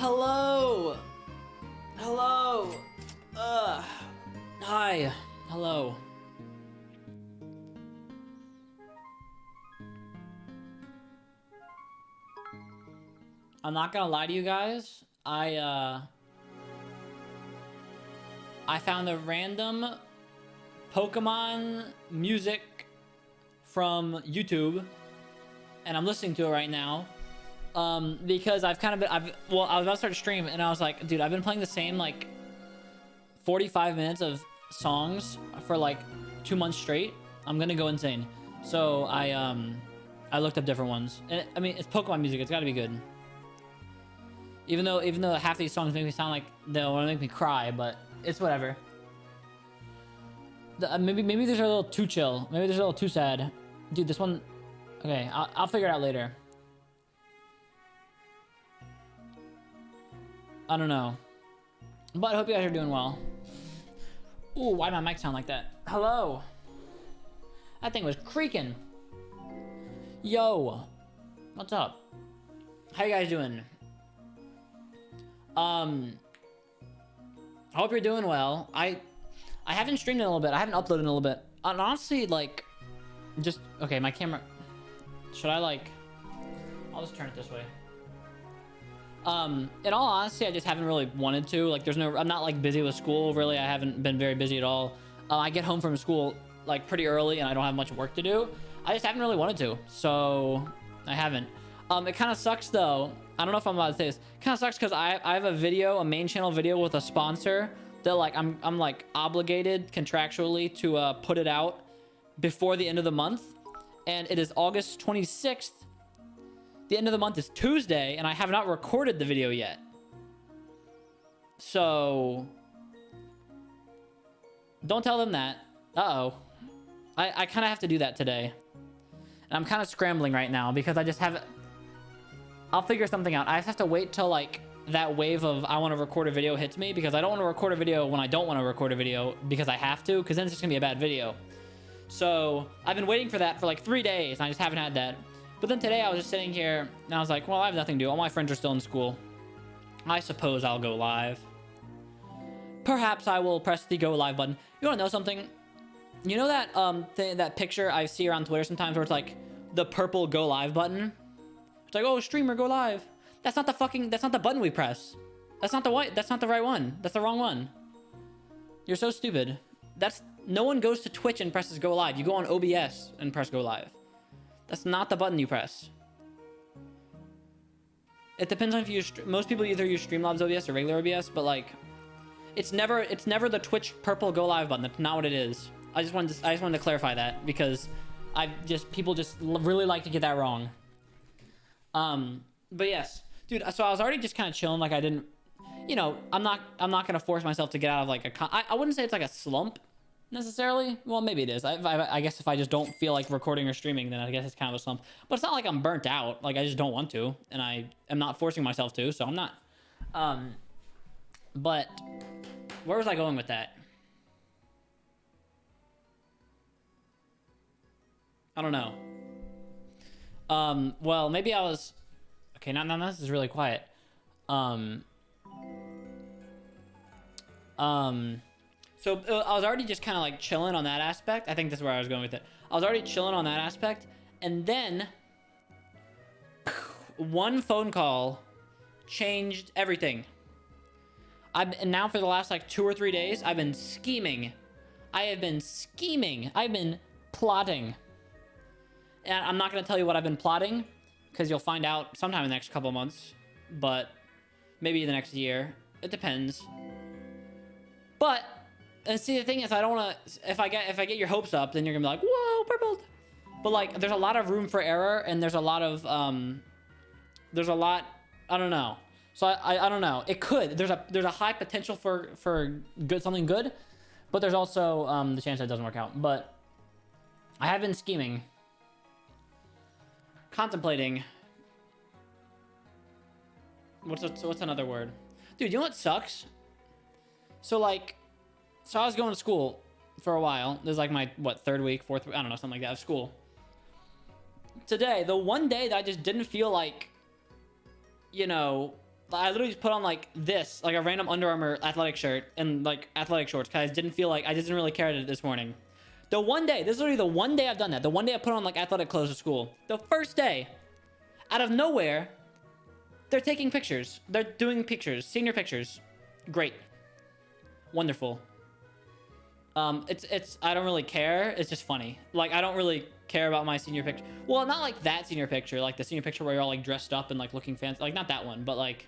Hello. Hello. Hi. Hello. I'm not gonna lie to you guys. I found a random Pokemon music from YouTube, and I'm listening to it right now. Because I was about to start a stream, and I was like, dude, I've been playing the same like 45 minutes of songs for like 2 months straight. I'm gonna go insane. So I looked up different ones, and I mean, it's Pokemon music. It's got to be good. Even though half these songs make me sound like they'll make me cry, but it's whatever. Maybe these are a little too chill. Maybe these are a little too sad. Dude, this one. Okay, I'll figure it out later. I don't know. But I hope you guys are doing well. Ooh, why did my mic sound like that? Hello. That thing was creaking. Yo. What's up? How you guys doing? I hope you're doing well. I haven't streamed in a little bit. I haven't uploaded in a little bit. And honestly, like, just okay. My camera. Should I like? I'll just turn it this way. In all honesty, I just haven't really wanted to. Like, I'm not like busy with school. Really, I haven't been very busy at all. I get home from school like pretty early, and I don't have much work to do. I just haven't really wanted to, so I haven't. It kind of sucks though. I don't know if I'm allowed to say this. Kind of sucks because I have a main channel video with a sponsor that like I'm like obligated contractually to put it out before the end of the month, and it is August 26th. The end of the month is Tuesday, and I have not recorded the video yet. So don't tell them that. Uh-oh. I kind of have to do that today. And I'm kind of scrambling right now because I just haven't... I'll figure something out. I just have to wait till like that wave of I want to record a video hits me, because I don't want to record a video when I don't want to record a video because I have to, because then it's just gonna be a bad video. So I've been waiting for that for like 3 days, and I just haven't had that. But then today I was just sitting here and I was like, well, I have nothing to do. All my friends are still in school. I suppose I'll go live. Perhaps I will press the go live button. You want to know something? You know that that picture I see around Twitter sometimes where it's like the purple go live button? It's like, oh, streamer, go live. That's not the button we press. That's not the right one. That's the wrong one. You're so stupid. No one goes to Twitch and presses go live. You go on OBS and press go live. That's not the button you press. It depends on if you use... Most people either use Streamlabs OBS or regular OBS, but like... It's never the Twitch purple go live button. That's not what it is. I just wanted to clarify that, because people just really like to get that wrong. But yes. Dude, so I was already just kind of chilling, like I didn't... You know, I'm not gonna force myself to get out of like I wouldn't say it's like a slump, necessarily. Well, maybe it is. I guess if I just don't feel like recording or streaming, then I guess it's kind of a slump. But it's not like I'm burnt out. Like, I just don't want to, and I am not forcing myself to, so I'm not. But where was I going with that? I don't know. Well, maybe I was... Okay, now this is really quiet. So I was already just kind of like chilling on that aspect. I think that's where I was going with it. I was already chilling on that aspect. And then one phone call changed everything. And now for the last like 2 or 3 days, I've been scheming. I have been scheming. I've been plotting. And I'm not going to tell you what I've been plotting, because you'll find out sometime in the next couple of months. But maybe the next year. It depends. But... And see, the thing is, I don't want to... If I get your hopes up, then you're going to be like, whoa, purple. But, like, there's a lot of room for error, and there's a lot of... There's a lot... I don't know. So, I don't know. It could. There's a high potential for something good, but there's also the chance that it doesn't work out. But I have been scheming. Contemplating. What's another word? Dude, you know what sucks? So, like... So I was going to school for a while. This is like my, third week, fourth week, I don't know, something like that, of school. Today, the one day that I just didn't feel like, you know, I literally just put on like this, like a random Under Armour athletic shirt and like athletic shorts because I didn't feel like, I didn't really care this morning. The one day, this is literally the one day I've done that. The one day I put on like athletic clothes to school. The first day, out of nowhere, they're taking pictures. They're doing pictures, senior pictures. Great. Wonderful. It's I don't really care. It's just funny. Like, I don't really care about my senior picture. Well, not like that senior picture, like the senior picture where you're all like dressed up and like looking fancy. Like, not that one, but like,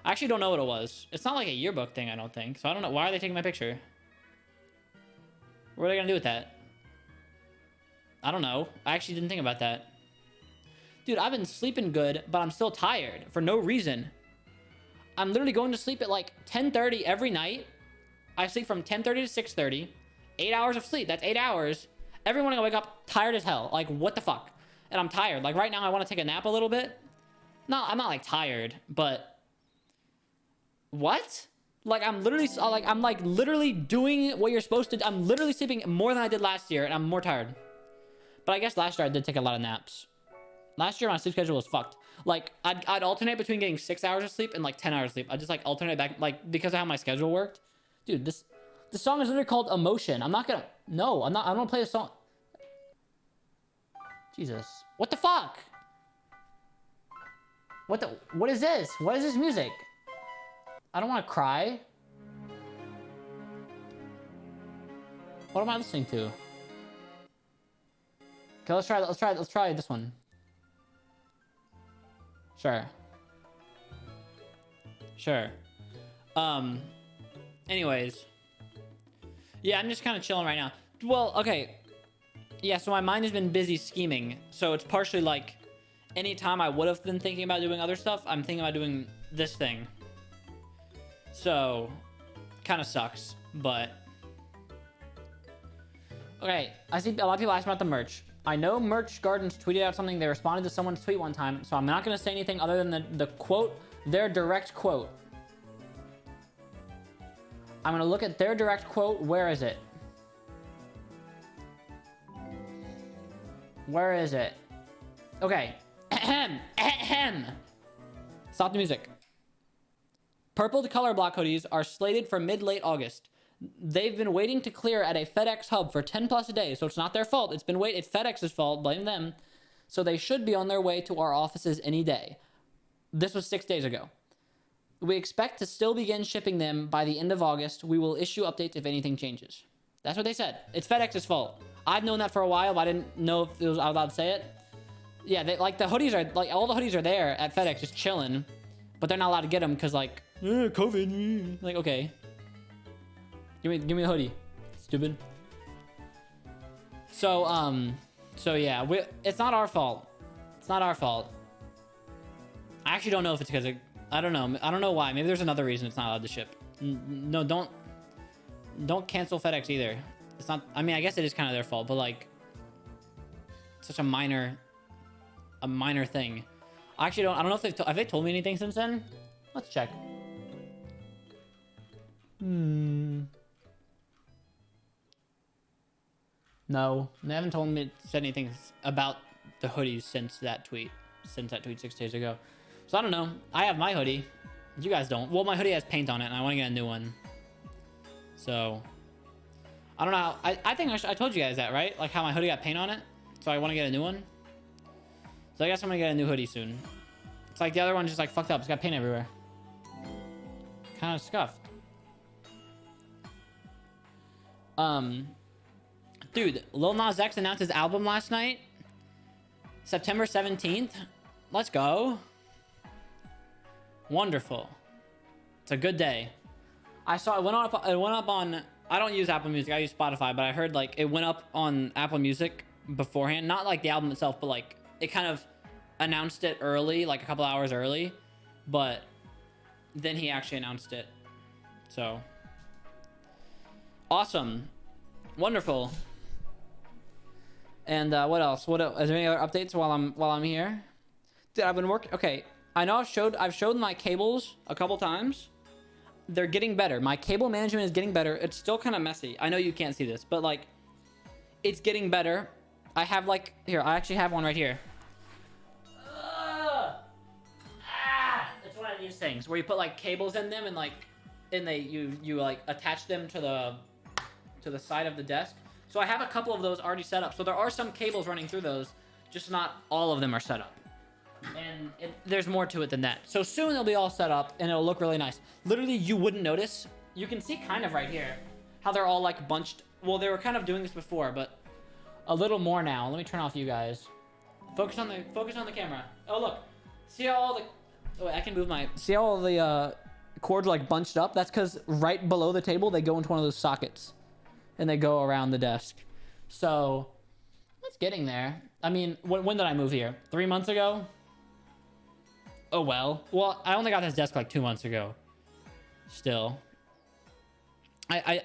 I actually don't know what it was. It's not like a yearbook thing, I don't think. So I don't know. Why are they taking my picture? What are they gonna do with that? I don't know. I actually didn't think about that. Dude, I've been sleeping good, but I'm still tired for no reason. I'm literally going to sleep at like 10:30 every night. I sleep from 10:30 to 6:30. 8 hours of sleep. That's 8 hours. Every morning I wake up tired as hell. Like, what the fuck? And I'm tired. Like, right now I want to take a nap a little bit. No, I'm not like tired, but what? Like, I'm literally literally doing what you're supposed to. I'm literally sleeping more than I did last year, and I'm more tired. But I guess last year I did take a lot of naps. Last year my sleep schedule was fucked. Like, I'd alternate between getting 6 hours of sleep and like 10 hours of sleep. I just like alternate back, like, because of how my schedule worked. Dude, this song is literally called Emotion. I'm not gonna. No, I'm not. I don't want to play this song. Jesus, what the fuck? What is this? What is this music? I don't want to cry. What am I listening to? Okay, let's try this one. Sure. Anyways. Yeah, I'm just kind of chilling right now. Well, okay. Yeah, so my mind has been busy scheming. So it's partially like, anytime I would have been thinking about doing other stuff, I'm thinking about doing this thing. So, kind of sucks, but... Okay, I see a lot of people asking about the merch. I know Merch Gardens tweeted out something. They responded to someone's tweet one time, so I'm not going to say anything other than the quote, their direct quote. I'm going to look at their direct quote. Where is it? Where is it? Okay. Ahem. Ahem. Stop the music. Purple to color block hoodies are slated for mid-late August. They've been waiting to clear at a FedEx hub for 10 plus days, so it's not their fault. It's FedEx's fault. Blame them. So they should be on their way to our offices any day. This was 6 days ago. We expect to still begin shipping them by the end of August. We will issue updates if anything changes. That's what they said. It's FedEx's fault. I've known that for a while, but I didn't know if I was allowed to say it. Yeah, the hoodies are, like, all the hoodies are there at FedEx just chilling, but they're not allowed to get them because, like, COVID. Like, okay. Give me the hoodie, stupid. So yeah, it's not our fault. It's not our fault. I actually don't know if it's because I don't know. I don't know why. Maybe there's another reason it's not allowed to ship. No, don't cancel FedEx either. It's not. I mean, I guess it is kind of their fault, but like, such a minor thing. I actually don't. I don't know if have they told me anything since then. Let's check. No, they haven't told me, said anything about the hoodies since that tweet 6 days ago. So I don't know. I have my hoodie. You guys don't. Well, my hoodie has paint on it, and I want to get a new one. So I don't know. I think I told you guys that, right? Like how my hoodie got paint on it. So I want to get a new one. So I guess I'm gonna get a new hoodie soon. It's like the other one just like fucked up. It's got paint everywhere. Kind of scuffed. Dude, Lil Nas X announced his album last night. September 17th. Let's go. Wonderful. It's a good day. I saw it went up on, I don't use Apple Music, I use Spotify, but I heard like it went up on Apple Music beforehand. Not like the album itself, but like it kind of announced it early, like a couple hours early. But then he actually announced it. So awesome. Wonderful. And what else? Is there any other updates while I'm here? Dude, I've been working. Okay, I know I've showed my cables a couple times. They're getting better. My cable management is getting better. It's still kind of messy. I know you can't see this, but like, it's getting better. I have like here. I actually have one right here. That's what I these things where you put like cables in them and like, you like attach them to the side of the desk. So I have a couple of those already set up. So there are some cables running through those, just not all of them are set up. And there's more to it than that. So soon they'll be all set up and it'll look really nice. Literally, you wouldn't notice. You can see kind of right here how they're all like bunched. Well, they were kind of doing this before, but a little more now. Let me turn off you guys. Focus on the camera. Oh, look. See how all the... Oh, wait, I can move my... See how all the cords are like bunched up? That's because right below the table, they go into one of those sockets. And they go around the desk. So, it's getting there. I mean, when did I move here? 3 months ago? Oh, well. Well, I only got this desk like 2 months ago. Still.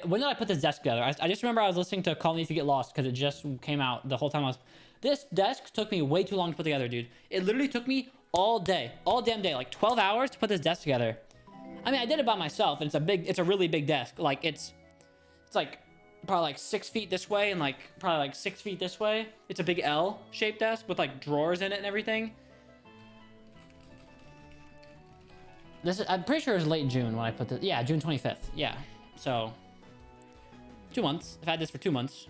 When did I put this desk together? I just remember I was listening to Call Me If You Get Lost because it just came out the whole time I was... This desk took me way too long to put together, dude. It literally took me all day. All damn day. Like 12 hours to put this desk together. I mean, I did it by myself, and it's a really big desk. Like, it's like... probably like 6 feet this way and like probably like 6 feet this way. It's a big L-shaped desk with like drawers in it and everything. I'm pretty sure it was late June when I put this. Yeah, June 25th. Yeah. So 2 months. I've had this for 2 months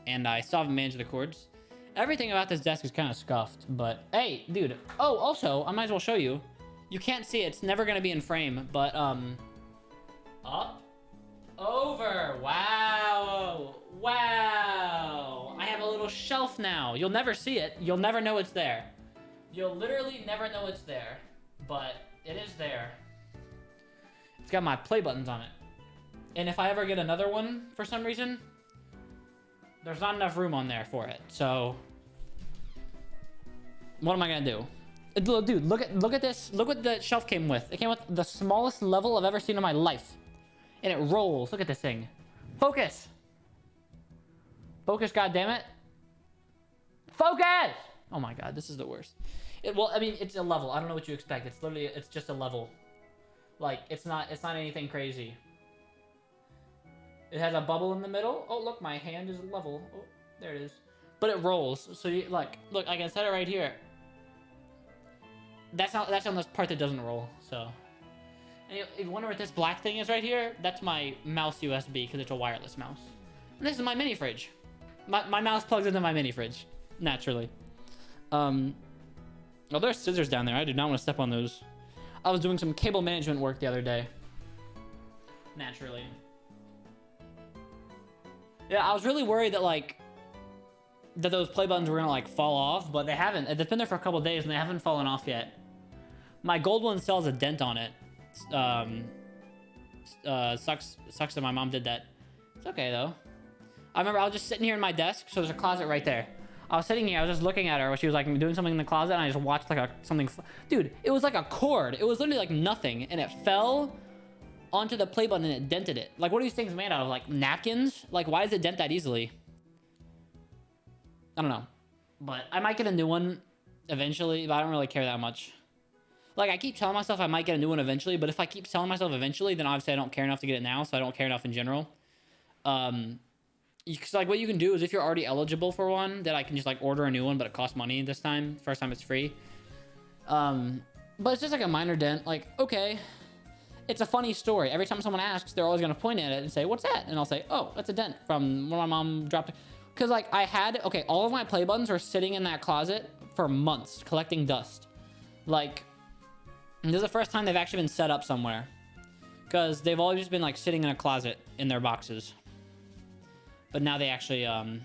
and I still haven't managed the cords. Everything about this desk is kind of scuffed, but hey, dude. Oh, also, I might as well show you. You can't see it. It's never going to be in frame, but up. Over. Wow. Wow. I have a little shelf now. You'll never see it. You'll never know it's there. You'll literally never know it's there. But it is there. It's got my play buttons on it. And if I ever get another one for some reason, there's not enough room on there for it. So what am I going to do? Dude, look at this. Look what the shelf came with. It came with the smallest level I've ever seen in my life. And it rolls. Look at this thing. Focus. Focus, goddammit. Focus! Oh my god, this is the worst. Well, I mean, it's a level. I don't know what you expect. It's literally, it's just a level. Like, it's not anything crazy. It has a bubble in the middle. Oh, look, my hand is level. Oh, there it is. But it rolls. So, you, like, look, I can set it right here. That's on the part that doesn't roll, so... And you wonder what this black thing is right here? That's my mouse USB, because it's a wireless mouse. And this is my mini fridge. My mouse plugs into my mini fridge, naturally. Oh, there's scissors down there. I do not want to step on those. I was doing some cable management work the other day. Naturally. Yeah, I was really worried that, like, that those play buttons were going to, like, fall off, but they haven't. It's been there for a couple of days, and they haven't fallen off yet. My gold one still has a dent on it. Sucks that my mom did that. It's okay though. I remember I was just sitting here in my desk, so there's a closet right there. I was sitting here, I was just looking at her while she was like doing something in the closet, and I just watched like something. Dude, it was like a cord. It was literally like nothing, and it fell onto the play button and it dented it. Like, what are these things made out of? Like napkins? Like, why does it dent that easily? I don't know, but I might get a new one eventually, but I don't really care that much. Like, I keep telling myself I might get a new one eventually, but if I keep telling myself eventually, then obviously I don't care enough to get it now, so I don't care enough in general. Because, like, what you can do is if you're already eligible for one, then I can just, like, order a new one, but it costs money this time. First time it's free. But it's just, like, a minor dent. Like, okay, it's a funny story. Every time someone asks, they're always going to point at it and say, what's that? And I'll say, oh, that's a dent from when my mom dropped it. Because, like, okay, all of my play buttons were sitting in that closet for months, collecting dust. Like... And this is the first time they've actually been set up somewhere. Because they've always just been, like, sitting in a closet in their boxes. But now they actually, now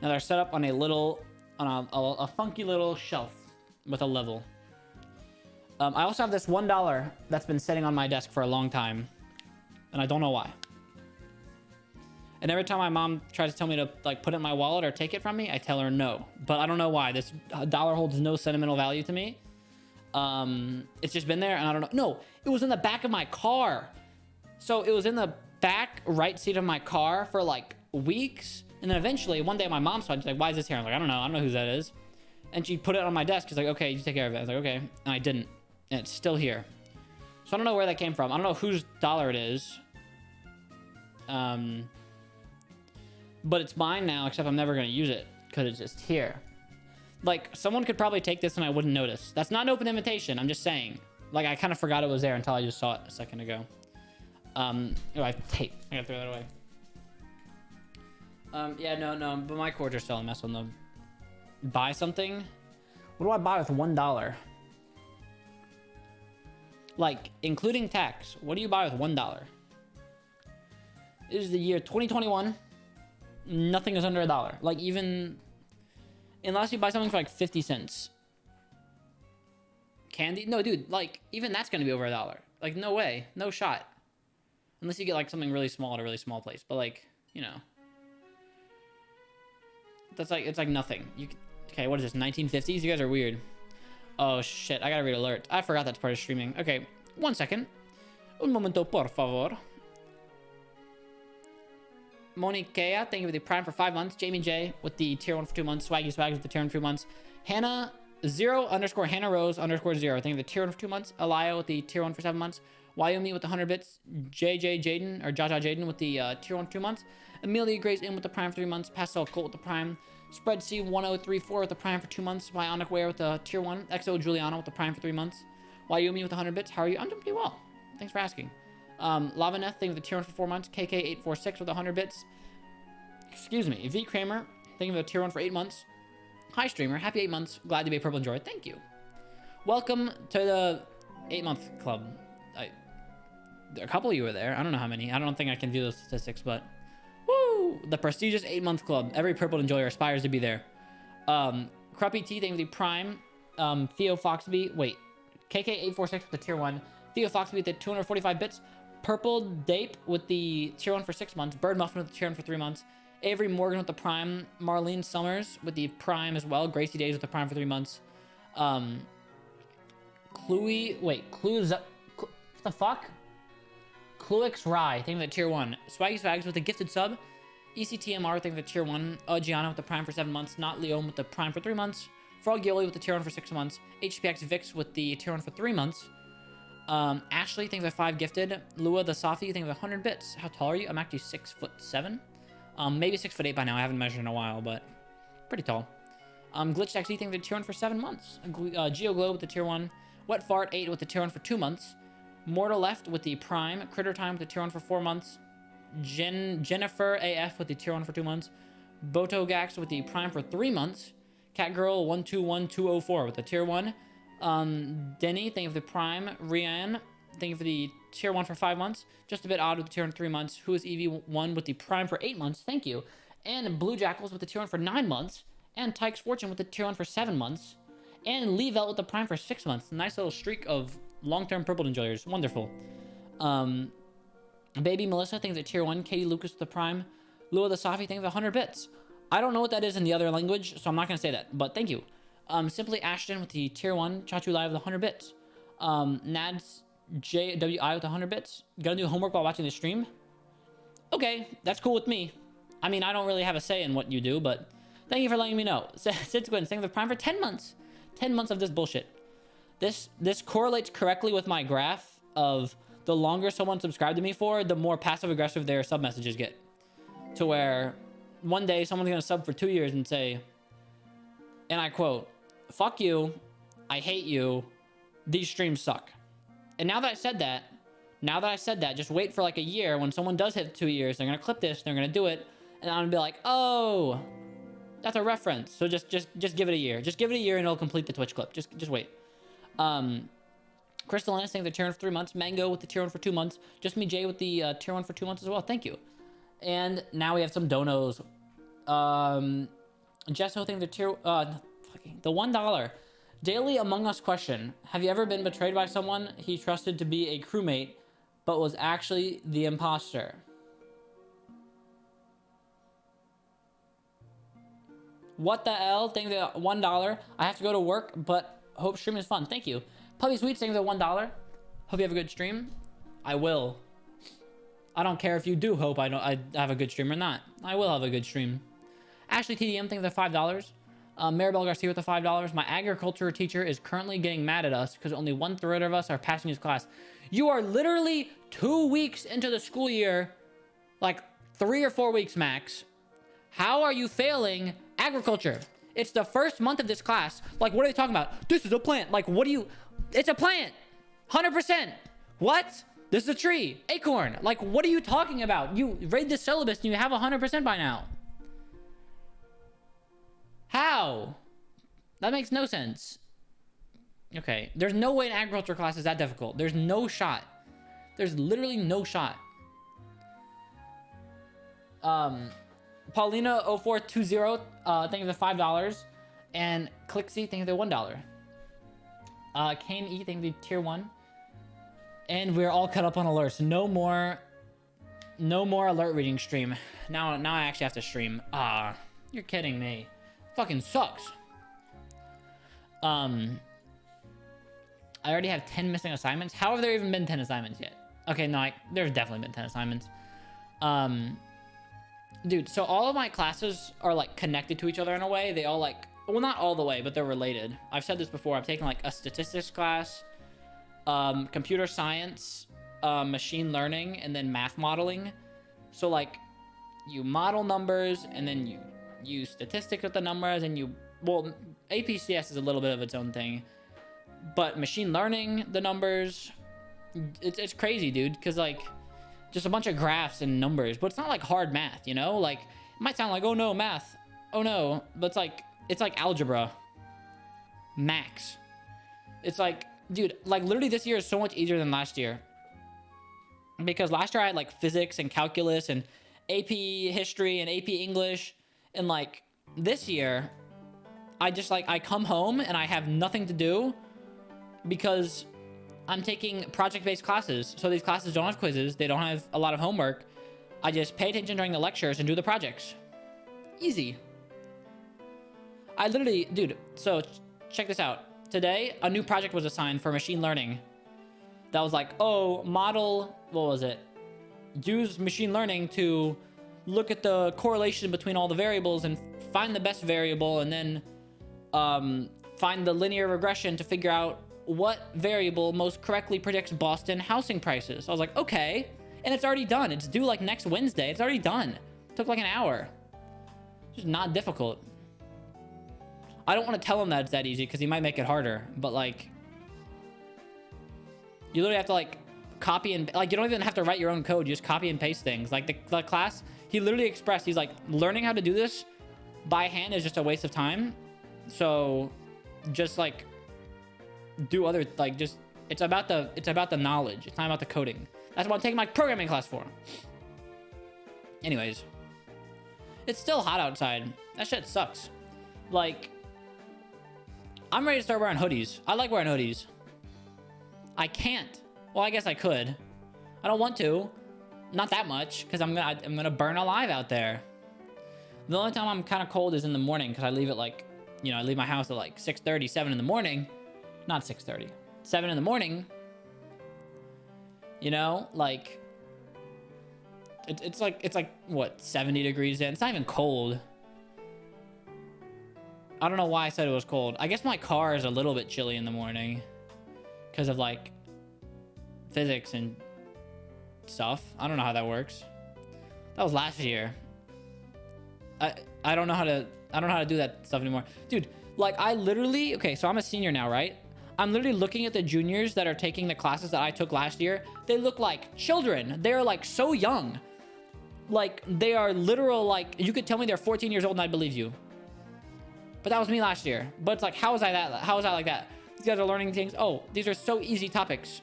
they're set up on a little, a funky little shelf with a level. I also have this $1 that's been sitting on my desk for a long time. And I don't know why. And every time my mom tries to tell me to, like, put it in my wallet or take it from me, I tell her no. But I don't know why. This dollar holds no sentimental value to me. It's just been there, and I don't know. No, it was in the back of my car. So it was in the back right seat of my car for like weeks, and then eventually one day my mom saw it. She's like, why is this here? I was like, I don't know who that is. And she put it on my desk. She's like, okay, you take care of it. I was like, okay, and I didn't, and it's still here. So I don't know where that came from. I don't know whose dollar it is. But it's mine now, except I'm never gonna use it because it's just here. Like, someone could probably take this and I wouldn't notice. That's not an open invitation, I'm just saying. Like, I kind of forgot it was there until I just saw it a second ago. Oh, I have tape. I gotta throw that away. Yeah, no, but my cords are still a mess on them. Buy something? What do I buy with $1? Like, including tax, what do you buy with $1? It is the year 2021. Nothing is under $1. Like, even... Unless you buy something for, like, 50 cents. Candy? No, dude, like, even that's gonna be over $1. Like, no way. No shot. Unless you get, like, something really small at a really small place. But, like, you know... That's like, it's like nothing. Okay, what is this, 1950s? You guys are weird. Oh, shit, I gotta read alert. I forgot that's part of streaming. Okay, 1 second. Un momento, por favor. Monikea, thank you for the Prime for 5 months. Jamie J with the tier 1 for 2 months. Swaggy Swags with the tier 1 for 2 months. Hannah 0_ Hannah Rose _ 0. Thank you for the tier 1 for 2 months. Elia with the tier 1 for 7 months. Wyoming with the 100 bits. JJ Jaden or Jaja Jaden with the tier 1 for 2 months. Amelia Grace in with the Prime for 3 months. Pastel Colt with the Prime. Spread C 1034 with the Prime for 2 months. Bionic Wear with the tier 1. XO Juliana with the Prime for 3 months. Wyoming with the 100 bits. How are you? I'm doing pretty well. Thanks for asking. Lavaneth, thank you for the tier 1 for 4 months. KK846 with 100 bits. Excuse me. V Kramer, thank you for the tier 1 for 8 months. Hi streamer, happy 8 months. Glad to be a Purple Enjoy. Thank you. Welcome to the 8-month club. A couple of you were there. I don't know how many. I don't think I can view those statistics, but woo! The prestigious 8-month club. Every Purple Enjoyer aspires to be there. Cruppy T, thank you for the Prime. Theo Foxby, wait. KK846 with the tier 1. Theo Foxby with the 245 bits. Purple Dape with the tier 1 for 6 months. Bird Muffin with the tier 1 for 3 months. Avery Morgan with the Prime. Marlene Summers with the Prime as well. Gracie Days with the Prime for 3 months. What the fuck? Cluix Rye, thank you for the tier 1. Swaggy Swags with the gifted sub. ECTMR, thank you for the tier 1. Gianna with the Prime for 7 months. Not Leon with the Prime for 3 months. Frog Yoli with the tier 1 for 6 months. HPX Vix with the tier 1 for 3 months. Ashley, thank you for 5 gifted. Lua the Softy, thank you for 100 bits. How tall are you? I'm actually 6'7". Maybe 6'8" by now. I haven't measured in a while, but pretty tall. Glitch XD, thank you for the tier 1 for 7 months. Geo Glow with the tier 1. Wet Fart 8 with the tier 1 for 2 months. Mortal Left with the Prime. Critter Time with the tier 1 for 4 months. Jennifer AF with the tier 1 for 2 months. Botogax with the Prime for 3 months. Catgirl 121204 with the tier 1. Denny, thank you for the Prime. Rianne, thank you for the tier 1 for 5 months. Just a bit odd with the tier 1 for 3 months. Who is EV1 with the Prime for 8 months? Thank you. And Blue Jackals with the tier 1 for 9 months. And Tyke's Fortune with the tier 1 for 7 months. And Level with the Prime for 6 months. Nice little streak of long-term Purple Enjoyers. Wonderful. Baby Melissa, thank you for the tier 1. Katie Lucas with the Prime. Lua the Safi, thank you for the 100 bits. I don't know what that is in the other language, so I'm not going to say that. But thank you. Simply Ashton with the tier 1. Chachu Live with 100 bits. Nads JWI with 100 bits. Gonna do homework while watching the stream? Okay, that's cool with me. I mean, I don't really have a say in what you do, but thank you for letting me know. Sid Squid, thank you for the Prime for 10 months. 10 months of this bullshit. This correlates correctly with my graph of the longer someone subscribed to me for, the more passive-aggressive their sub messages get. To where one day someone's gonna sub for 2 years and say, and I quote, "Fuck you, I hate you, these streams suck." And now that I said that, just wait for like a year. When someone does hit 2 years, they're gonna clip this, they're gonna do it, and I'm gonna be like, oh, that's a reference. So just give it a year. Just give it a year and it'll complete the Twitch clip. Just wait. Crystal Ennis, thank you for the tier 1 for 3 months. Mango with the tier 1 for 2 months. Just Me Jay with the tier 1 for 2 months as well. Thank you. And now we have some donos. Jesso, thank you for the tier... the $1. Daily Among Us question. Have you ever been betrayed by someone he trusted to be a crewmate, but was actually the imposter? What the hell? Thank you for the $1. I have to go to work, but hope stream is fun. Thank you. Puppy Sweets, thank you for the $1. Hope you have a good stream. I will. I don't care if you do hope I have a good stream or not. I will have a good stream. Ashley TDM, thank you for the $5. Maribel Garcia with the $5. My agriculture teacher is currently getting mad at us because only 1/3 of us are passing his class. You are literally 2 weeks into the school year, like 3 or 4 weeks max. How are you failing agriculture? It's the first month of this class. Like, what are they talking about? This is a plant. Like, what do you... It's a plant. 100%. What? This is a tree. Acorn. Like, what are you talking about? You read the syllabus and you have 100% by now. How? That makes no sense. Okay. There's no way an agriculture class is that difficult. There's no shot. There's literally no shot. Paulina0420, thank you for $5. And Clixy, thank you for $1. Kane E, thank you for tier 1. And we're all cut up on alerts. No more alert reading stream. Now I actually have to stream. You're kidding me. Fucking sucks. I already have 10 missing assignments. How have there even been 10 assignments yet? Okay, no, there's definitely been 10 assignments. Dude, so all of my classes are like connected to each other in a way. They all like, well, not all the way, but they're related. I've said this before. I've taken like a statistics class, computer science, machine learning, and then math modeling. So like you model numbers and then you use statistics with the numbers and well, APCS is a little bit of its own thing, but machine learning, the numbers, it's crazy, dude. Cause like just a bunch of graphs and numbers, but it's not like hard math, you know? Like it might sound like, oh no, math. Oh no, but it's like algebra max. It's like, dude, like literally this year is so much easier than last year, because last year I had like physics and calculus and AP history and AP English, and like this year I just like, I come home and I have nothing to do because I'm taking project-based classes. So these classes don't have quizzes, they don't have a lot of homework. I just pay attention during the lectures and do the projects. Easy. I literally, dude, so check this out. Today, a new project was assigned for machine learning. That was like, oh, model, what was it? Use machine learning to look at the correlation between all the variables and find the best variable, and then find the linear regression to figure out what variable most correctly predicts Boston housing prices. I was like, okay. And it's already done. It's due like next Wednesday. It's already done. It took like an hour. It's just not difficult. I don't want to tell him that it's that easy because he might make it harder, but like you literally have to like copy and like, you don't even have to write your own code. You just copy and paste things. Like the class, he literally expressed, he's like, learning how to do this by hand is just a waste of time. So just like do other, like just, it's about the knowledge. It's not about the coding. That's what I'm taking my programming class for. Anyways, it's still hot outside. That shit sucks. Like, I'm ready to start wearing hoodies. I like wearing hoodies. I can't. Well, I guess I could. I don't want to. Not that much, because I'm gonna burn alive out there. The only time I'm kind of cold is in the morning, because I leave at like, you know, I leave my house at like 6:30, 7 in the morning. Not 6:30. 7 in the morning. You know, like it's like what, 70 degrees in. It's not even cold. I don't know why I said it was cold. I guess my car is a little bit chilly in the morning because of like physics and stuff. I don't know how that works. That was last year. I don't know how to do that stuff anymore. Dude, like I literally, okay, so I'm a senior now, right? I'm literally looking at the juniors that are taking the classes that I took last year. They look like children. They're like so young. Like they are literal, like you could tell me they're 14 years old and I'd believe you. But that was me last year. But it's like, how is that like that? These guys are learning things. Oh, these are so easy topics.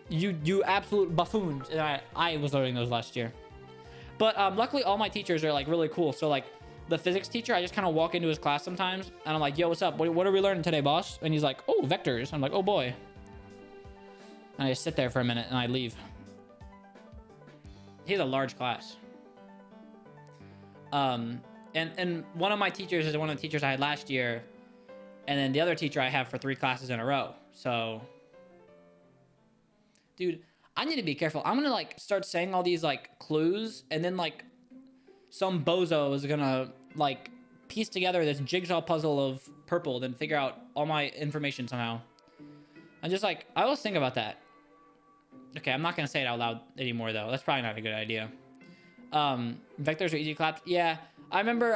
You absolute buffoons. And I was learning those last year. But luckily all my teachers are like really cool. So like the physics teacher, I just kind of walk into his class sometimes and I'm like, yo, what's up? What are we learning today, boss? And he's like, oh, vectors. I'm like, oh boy. And I just sit there for a minute and I leave. He has a large class. And one of my teachers is one of the teachers I had last year. And then the other teacher I have for 3 classes in a row. So, dude, I need to be careful. I'm gonna like start saying all these like clues, and then like some bozo is gonna like piece together this jigsaw puzzle of purple, then figure out all my information somehow. I'm just like, I always think about that. Okay, I'm not gonna say it out loud anymore though. That's probably not a good idea. Vectors are easy claps. Yeah, I remember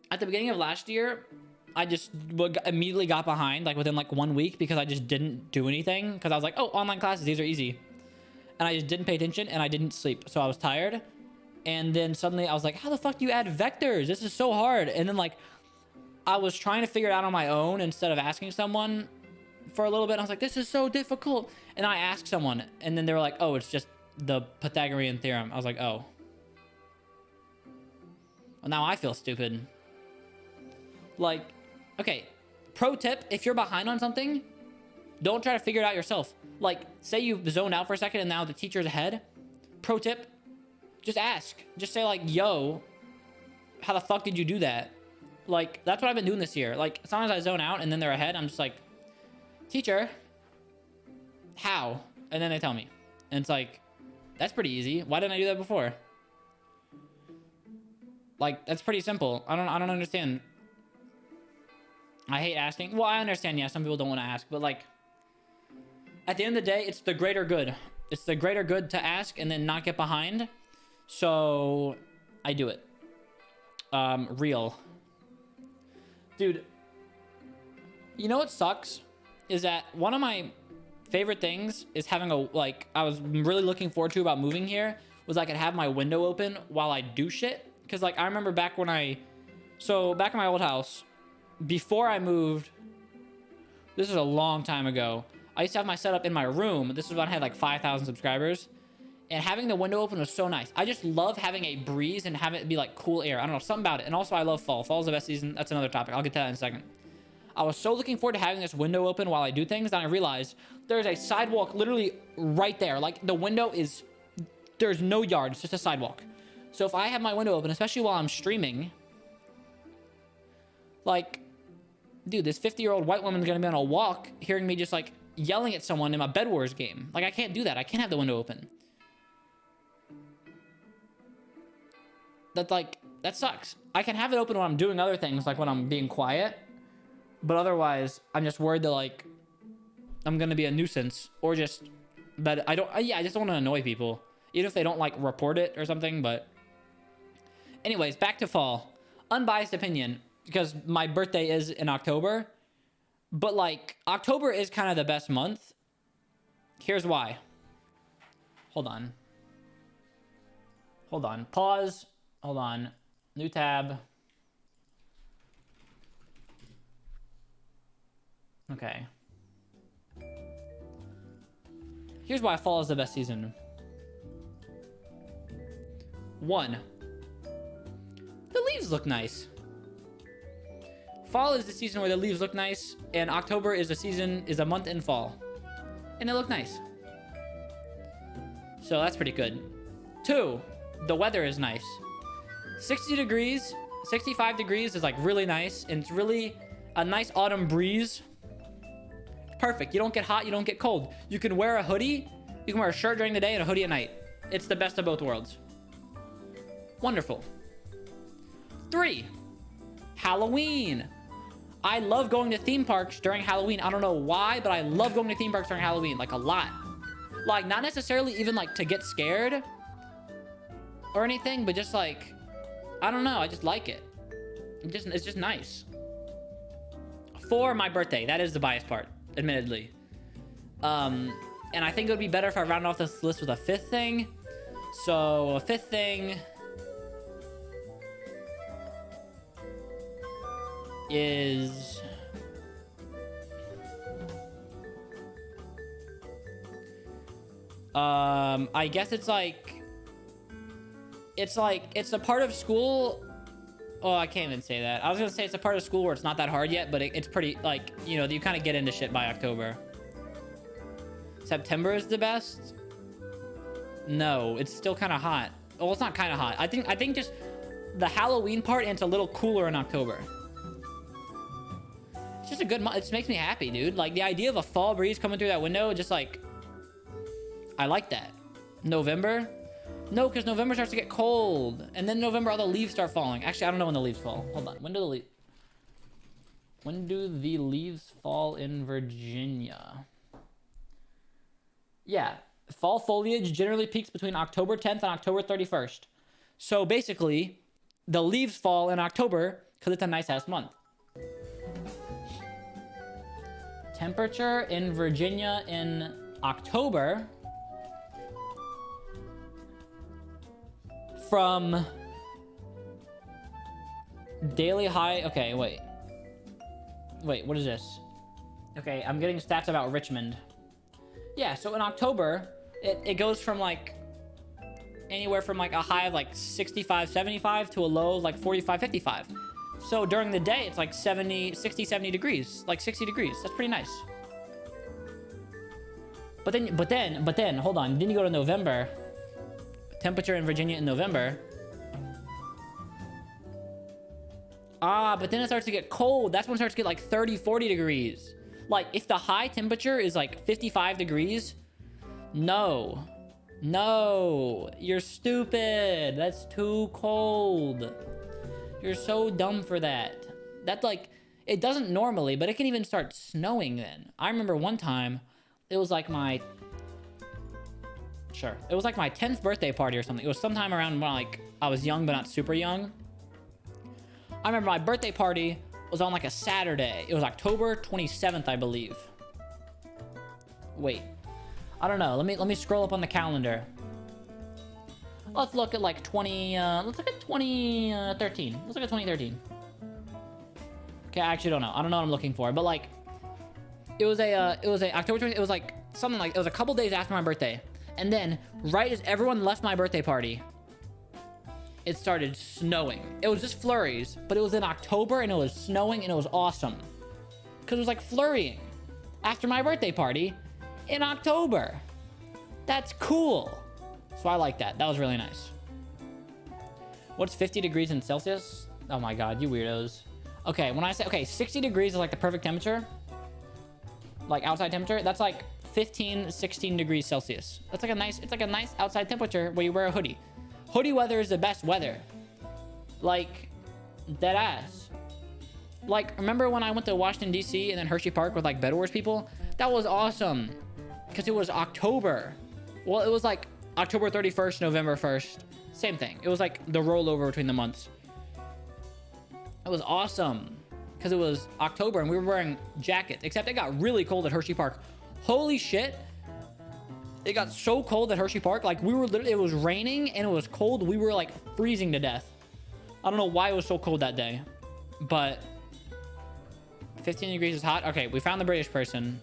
at the beginning of last year, I just immediately got behind, like within like 1 week, because I just didn't do anything. Because I was like, oh, online classes, these are easy. And I just didn't pay attention and I didn't sleep. So I was tired. And then suddenly I was like, how the fuck do you add vectors? This is so hard. And then like, I was trying to figure it out on my own instead of asking someone for a little bit. I was like, this is so difficult. And I asked someone and then they were like, oh, it's just the Pythagorean theorem. I was like, oh. Well, now I feel stupid. Like, okay, pro tip, if you're behind on something, don't try to figure it out yourself. Like, say you zoned out for a second and now the teacher's ahead. Pro tip, just ask. Just say like, yo, how the fuck did you do that? Like, that's what I've been doing this year. Like, sometimes I zone out and then they're ahead. I'm just like, teacher, how? And then they tell me. And it's like, that's pretty easy. Why didn't I do that before? Like, that's pretty simple. I don't understand. I hate asking. Well, I understand, yeah, some people don't want to ask, but like, at the end of the day, it's the greater good. It's the greater good to ask and then not get behind. So I do it. Real. Dude, you know what sucks? Is that one of my favorite things is having a, like, I was really looking forward to about moving here was I could have my window open while I do shit. Because like, I remember back when back in my old house, before I moved, this is a long time ago, I used to have my setup in my room. This is when I had like 5,000 subscribers. And having the window open was so nice. I just love having a breeze and having it be like cool air. I don't know, something about it. And also I love fall. Fall's the best season. That's another topic. I'll get to that in a second. I was so looking forward to having this window open while I do things. Then I realized there's a sidewalk literally right there. Like the window is, there's no yard. It's just a sidewalk. So if I have my window open, especially while I'm streaming, like, dude, this 50-year-old white woman's gonna be on a walk hearing me just like yelling at someone in my Bed Wars game. Like, I can't do that. I can't have the window open. That's like, that sucks. I can have it open when I'm doing other things, like when I'm being quiet. But otherwise, I'm just worried that like, I'm gonna be a nuisance or just that I just don't want to annoy people. Even if they don't like report it or something, but anyways, back to fall. Unbiased opinion, because my birthday is in October, but like October is kind of the best month. Here's why. Hold on. Pause. Hold on. New tab. Okay. Here's why fall is the best season. 1. The leaves look nice. Fall is the season where the leaves look nice, and October is a month in fall. And it look nice. So that's pretty good. 2, the weather is nice. 60 degrees, 65 degrees is like really nice, and it's really a nice autumn breeze. Perfect. You don't get hot, you don't get cold. You can wear a hoodie, you can wear a shirt during the day and a hoodie at night. It's the best of both worlds. Wonderful. 3, Halloween. I love going to theme parks during Halloween. I don't know why, but I love going to theme parks during Halloween, like a lot. Like, not necessarily even like to get scared or anything, but just like, I don't know, I just like it. It's just nice. 4, my birthday. That is the bias part, admittedly. And I think it would be better if I rounded off this list with a 5th thing. So a 5th thing is I guess it's a part of school. Oh, I can't even say that. I was gonna say it's a part of school where it's not that hard yet, but it's pretty, like, you know, you kind of get into shit by October. September is the best. No, it's still kind of hot. Well, it's not kind of hot. I think just the Halloween part, and it's a little cooler in October. It's just a good month. It just makes me happy, dude. Like, the idea of a fall breeze coming through that window, just like, I like that. November? No, because November starts to get cold. And then November, all the leaves start falling. Actually, I don't know when the leaves fall. Hold on. When do the leaves fall in Virginia? Yeah. Fall foliage generally peaks between October 10th and October 31st. So basically, the leaves fall in October because it's a nice-ass month. Temperature in Virginia in October from daily high. Okay, wait, what is this? Okay, I'm getting stats about Richmond. Yeah, so in October, it goes from like anywhere from like a high of like 65, 75 to a low of like 45, 55. So during the day, it's like 60, 70 degrees, like 60 degrees. That's pretty nice. But then, hold on. Then you go to November. Temperature in Virginia in November. Ah, but then it starts to get cold. That's when it starts to get like 30, 40 degrees. Like, if the high temperature is like 55 degrees, no, you're stupid. That's too cold. You're so dumb for that. That's like, it doesn't normally, but it can even start snowing then. I remember one time, it was like my 10th birthday party or something. It was sometime around when like I was young, but not super young. I remember my birthday party was on like a Saturday. It was October 27th, I believe. Wait, I don't know. Let me scroll up on the calendar. Let's look at like let's look at 2013. Let's look at 2013. Okay, I actually don't know. I don't know what I'm looking for, but like, it was a October 20th. It was like something like, it was a couple days after my birthday. And then right as everyone left my birthday party, it started snowing. It was just flurries, but it was in October and it was snowing and it was awesome. Cause it was like flurrying after my birthday party in October. That's cool. So I like that. That was really nice. What's 50 degrees in Celsius? Oh my God, you weirdos. Okay, when I say, okay, 60 degrees is like the perfect temperature. Like outside temperature, that's like 15, 16 degrees Celsius. That's like it's like a nice outside temperature where you wear a hoodie. Hoodie weather is the best weather. Like, dead ass. Like, remember when I went to Washington, D.C. and then Hershey Park with like Bed Wars people? That was awesome. Because it was October. Well, it was like October 31st, November 1st. Same thing. It was like the rollover between the months. It was awesome. Because it was October and we were wearing jackets. Except it got really cold at Hershey Park. Holy shit. It got so cold at Hershey Park. Like, we were literally, it was raining and it was cold. We were like freezing to death. I don't know why it was so cold that day. But 15 degrees is hot. Okay, we found the British person.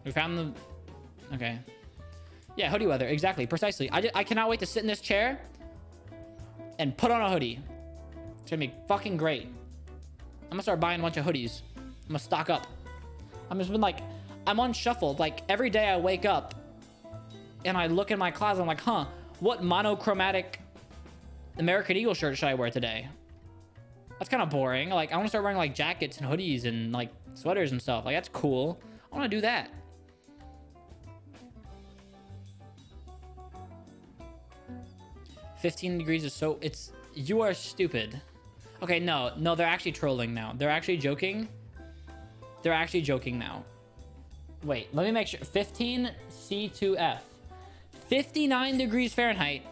We found the... Okay. Yeah, hoodie weather. Exactly. Precisely. I cannot wait to sit in this chair and put on a hoodie. It's gonna be fucking great. I'm gonna start buying a bunch of hoodies. I'm gonna stock up. I'm just been like... I'm unshuffled. Like, every day I wake up and I look in my closet. I'm like, huh, what monochromatic American Eagle shirt should I wear today? That's kind of boring. Like, I want to start wearing like jackets and hoodies and like sweaters and stuff. Like, that's cool. I want to do that. $15 degrees is so... You are stupid. Okay, no, they're actually trolling now. They're actually joking. They're actually joking now. Wait, let me make sure. 15 C2F. 59 degrees Fahrenheit.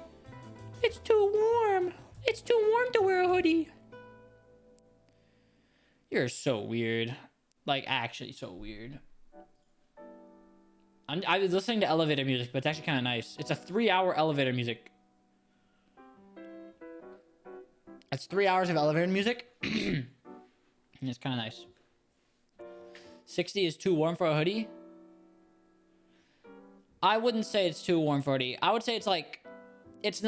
It's too warm. It's too warm to wear a hoodie. You're so weird. Like, actually so weird. I was listening to elevator music, but it's actually kind of nice. It's a 3-hour elevator music. It's 3 hours of elevator music. And it's kind of nice. 60 is too warm for a hoodie. I wouldn't say it's too warm for a hoodie. I would say it's like, it's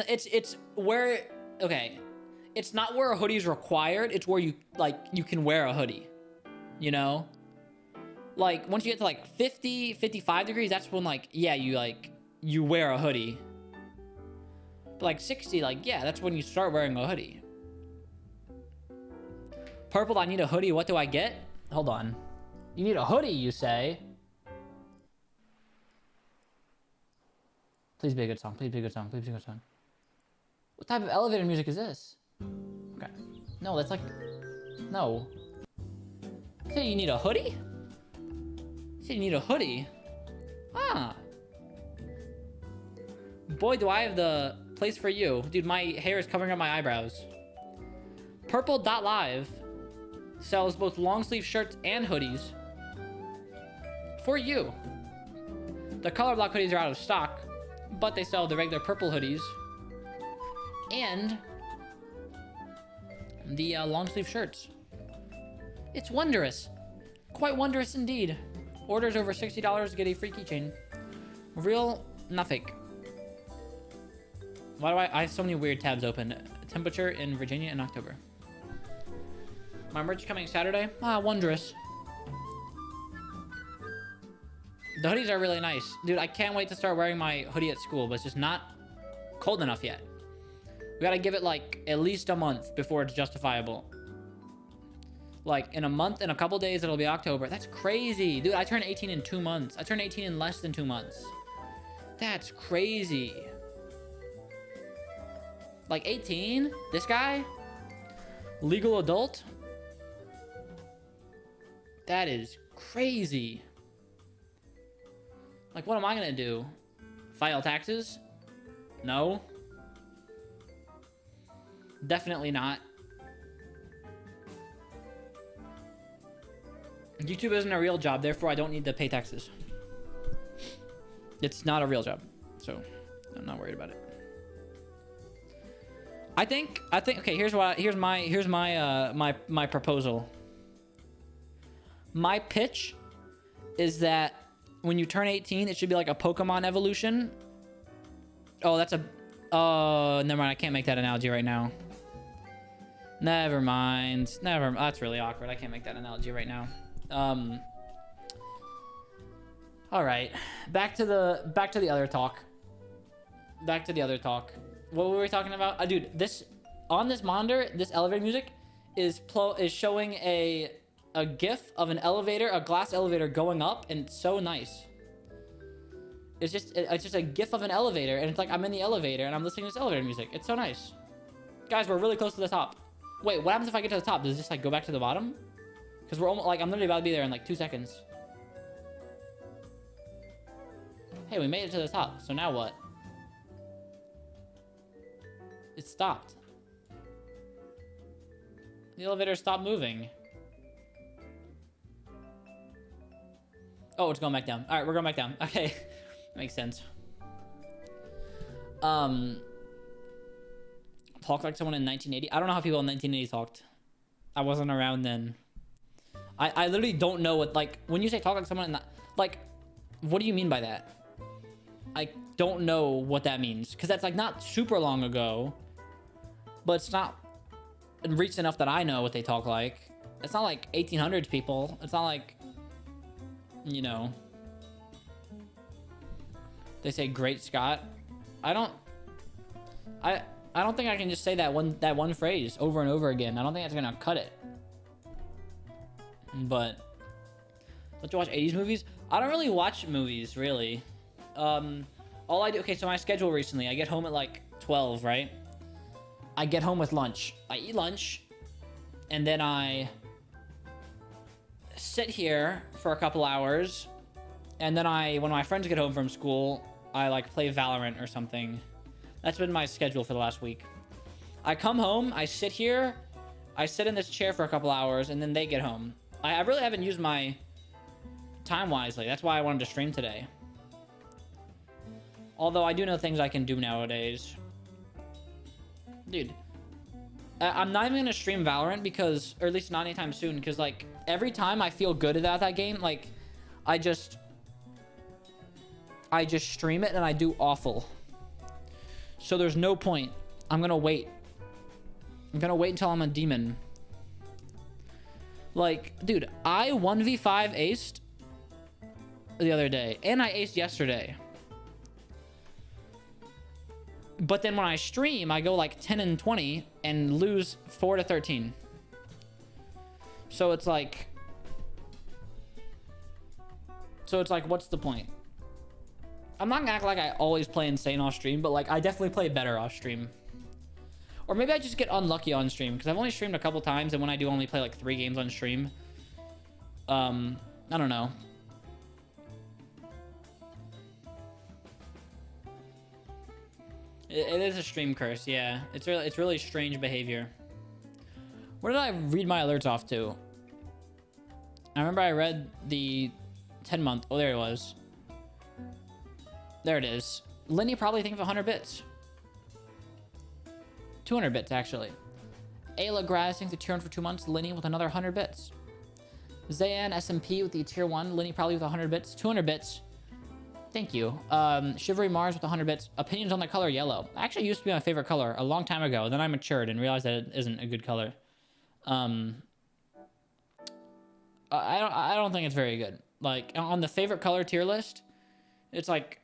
where, okay, it's not where a hoodie is required. It's where you can wear a hoodie, you know? Like, once you get to like 50, 55 degrees, that's when like, yeah, you wear a hoodie. But like 60, like, yeah, that's when you start wearing a hoodie. Purple, I need a hoodie. What do I get? Hold on. You need a hoodie, you say? Please be a good song. Please be a good song. Please be a good song. What type of elevator music is this? Okay. No, that's like... No. Say you need a hoodie? Say you need a hoodie? Ah. Boy, do I have the place for you. Dude, my hair is covering up my eyebrows. Purple.live sells both long sleeve shirts and hoodies. for you. The color block hoodies are out of stock, but they still have the regular purple hoodies and the long sleeve shirts. It's wondrous. Quite wondrous indeed. Orders over $60 get a free keychain. Real, not fake. Why do I have so many weird tabs open? Temperature in Virginia in October. My merch coming Saturday. Ah, wondrous. The hoodies are really nice. Dude, I can't wait to start wearing my hoodie at school, but it's just not cold enough yet. We gotta give it like at least a month before it's justifiable. Like in a month, in a couple days, it'll be October. That's crazy. Dude, I turned 18 in 2 months. I turned 18 in less than 2 months. That's crazy. Like 18? This guy? Legal adult? That is crazy. Like, what am I gonna do? File taxes? No. Definitely not. YouTube isn't a real job, therefore I don't need to pay taxes. It's not a real job, so I'm not worried about it. I think okay, here's my proposal. My pitch is that when you turn 18, it should be like a Pokemon evolution. Oh, that's a never mind, I can't make that analogy right now. Never mind. That's really awkward. I can't make that analogy right now. All right. Back to the other talk. What were we talking about? Dude, on this monitor, this elevator music is showing a GIF of an elevator, a glass elevator going up, and it's so nice. It's just a GIF of an elevator, and it's like I'm in the elevator and I'm listening to this elevator music. It's so nice. Guys, we're really close to the top. Wait, what happens if I get to the top? Does it just like go back to the bottom? Because we're almost like I'm literally about to be there in like 2 seconds. Hey, we made it to the top. So now what? It stopped. The elevator stopped moving. Oh, it's going back down. All right, we're going back down. Okay, makes sense. Talk like someone in 1980. I don't know how people in 1980 talked. I wasn't around then. I literally don't know what, like, when you say talk like someone in like, what do you mean by that? I don't know what that means, because that's like not super long ago, but it's not recent enough that I know what they talk like. It's not like 1800s people. It's not like, you know, they say Great Scott. I don't think I can just say that one phrase over and over again. I don't think that's gonna cut it. But let's watch 80s movies. I don't really watch movies, really. All I do, okay, so my schedule recently, I get home at like 12, right? I get home with lunch. I eat lunch, and then I sit here for a couple hours, and then when my friends get home from school, I like play Valorant or something. That's been my schedule for the last week. I come home, I sit here, I sit in this chair for a couple hours, and then they get home. I really haven't used my time wisely. That's why I wanted to stream today. Although I do know things I can do nowadays. Dude, I'm not even gonna stream Valorant because, or at least not anytime soon, because like every time I feel good about that game, like I just stream it and I do awful. So there's no point. I'm gonna wait. I'm gonna wait until I'm a demon. Like, dude, I 1v5 aced the other day, and I aced yesterday. But then when I stream, I go like 10 and 20 and lose 4 to 13. So it's like, what's the point? I'm not gonna act like I always play insane off stream, but like I definitely play better off stream. Or maybe I just get unlucky on stream, because I've only streamed a couple times, and when I do only play like 3 games on stream. I don't know. It is a stream curse, yeah. It's really strange behavior. Where did I read my alerts off to? I remember I read the 10 month. Oh, there it was. There it is. Lenny probably think of 100 bits. 200 bits, actually. Ayla Graz thinks the tier 1 for 2 months. Lenny with another 100 bits. Zayan SMP with the tier 1. Lenny probably with 100 bits. 200 bits. Thank you. Shivery Mars with 100 bits. Opinions on the color yellow. Actually used to be my favorite color a long time ago. Then I matured and realized that it isn't a good color. I don't think it's very good. Like on the favorite color tier list, it's like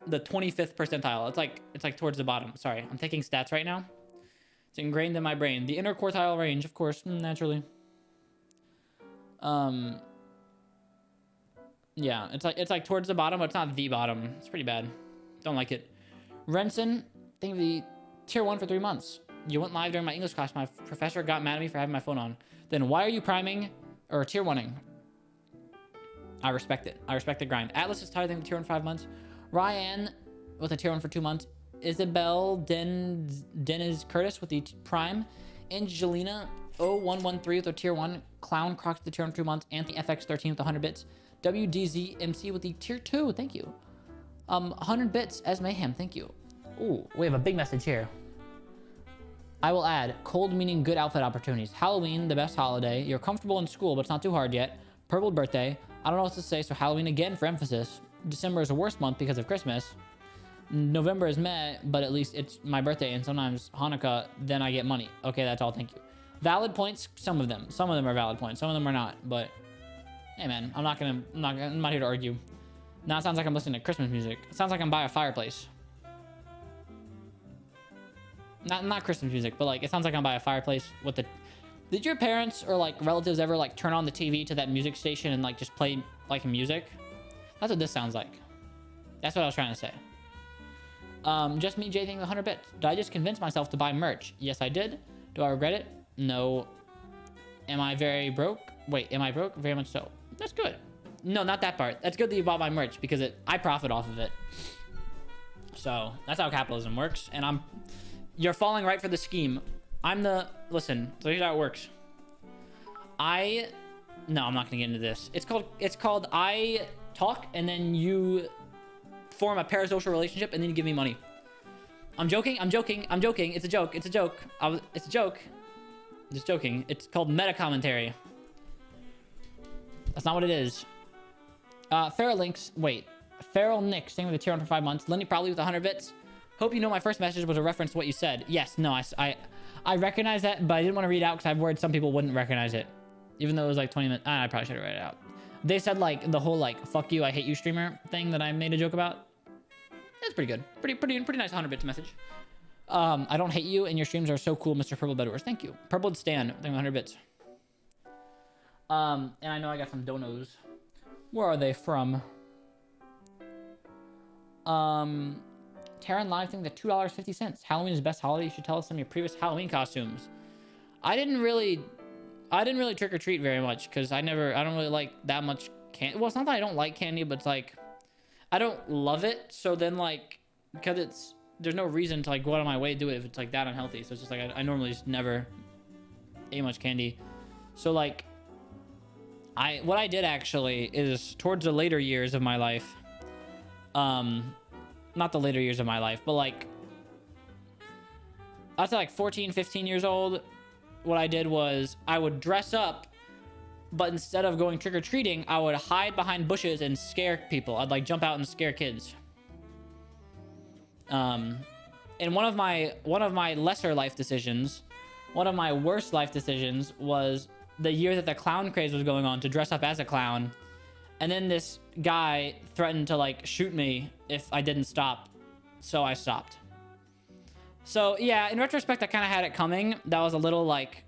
the 25th percentile. It's like towards the bottom. Sorry, I'm taking stats right now. It's ingrained in my brain. The inner quartile range, of course, naturally. Yeah, it's like towards the bottom, but it's not the bottom. It's pretty bad. Don't like it. Renson, think of the tier 1 for 3 months. You went live during my English class. My professor got mad at me for having my phone on. Then why are you priming or tier 1ing? I respect it. I respect the grind. Atlas is tired of tier 1 5 months. Ryan with a tier 1 for 2 months. Isabel Dennis Curtis with the prime. Angelina 0113 with a tier 1. Clown Crocs with the tier 1 for 2 months. Anthony FX13 with 100 bits. WDZMC with the tier 2. Thank you. 100 bits as Mayhem. Thank you. Ooh, we have a big message here. I will add, cold meaning good outfit opportunities. Halloween, the best holiday. You're comfortable in school, but it's not too hard yet. Purple birthday. I don't know what to say, so Halloween again for emphasis. December is the worst month because of Christmas. November is meh, but at least it's my birthday, and sometimes Hanukkah, then I get money. Okay, that's all, thank you. Valid points, some of them. Some of them are valid points, some of them are not, but hey man, I'm not here to argue. Now it sounds like I'm listening to Christmas music. It sounds like I'm by a fireplace. Not Christmas music, but like it sounds like I'm by a fireplace with the. Did your parents or like relatives ever like turn on the TV to that music station and like just play like music? That's what this sounds like. That's what I was trying to say. Just me, Jay, thinking 100 bits. Did I just convince myself to buy merch? Yes, I did. Do I regret it? No. Am I very broke? Wait, am I broke? Very much so. That's good. No, not that part. That's good that you bought my merch because I profit off of it. So that's how capitalism works, and you're falling right for the scheme. Listen, so here's how it works. No, I'm not gonna get into this. It's called I talk, and then you form a parasocial relationship, and then you give me money. I'm joking. It's a joke. It's a joke. It's a joke. I'm just joking. It's called meta commentary. That's not what it is. Feral Nick, staying with the tier 1 for 5 months. Lenny probably with 100 bits. Hope you know my first message was a reference to what you said. Yes, no, I recognize that, but I didn't want to read it out because I'm worried some people wouldn't recognize it. Even though it was like 20 minutes. I probably should have read it out. They said like the whole like, fuck you, I hate you streamer thing that I made a joke about. That's pretty good. Pretty nice 100 bits message. I don't hate you and your streams are so cool, Mr. Purple Bedwars. Thank you. Purple Stan, thank you 100 bits. And I know I got some donos. Where are they from? Terran Live think that $2.50. Halloween is the best holiday. You should tell us some of your previous Halloween costumes. I didn't really trick or treat very much because I don't really like that much candy. Well, it's not that I don't like candy, but it's like I don't love it. So then like because there's no reason to like go out of my way to do it if it's like that unhealthy. So it's just like I normally just never ate much candy. So like what I did actually is towards the later years of my life, not the later years of my life, but like I was like 14, 15 years old. What I did was I would dress up, but instead of going trick-or-treating, I would hide behind bushes and scare people. I'd like jump out and scare kids. And one of my lesser life decisions, one of my worst life decisions was the year that the clown craze was going on to dress up as a clown. And then this guy threatened to like shoot me if I didn't stop. So I stopped. So yeah, in retrospect, I kind of had it coming. That was a little like,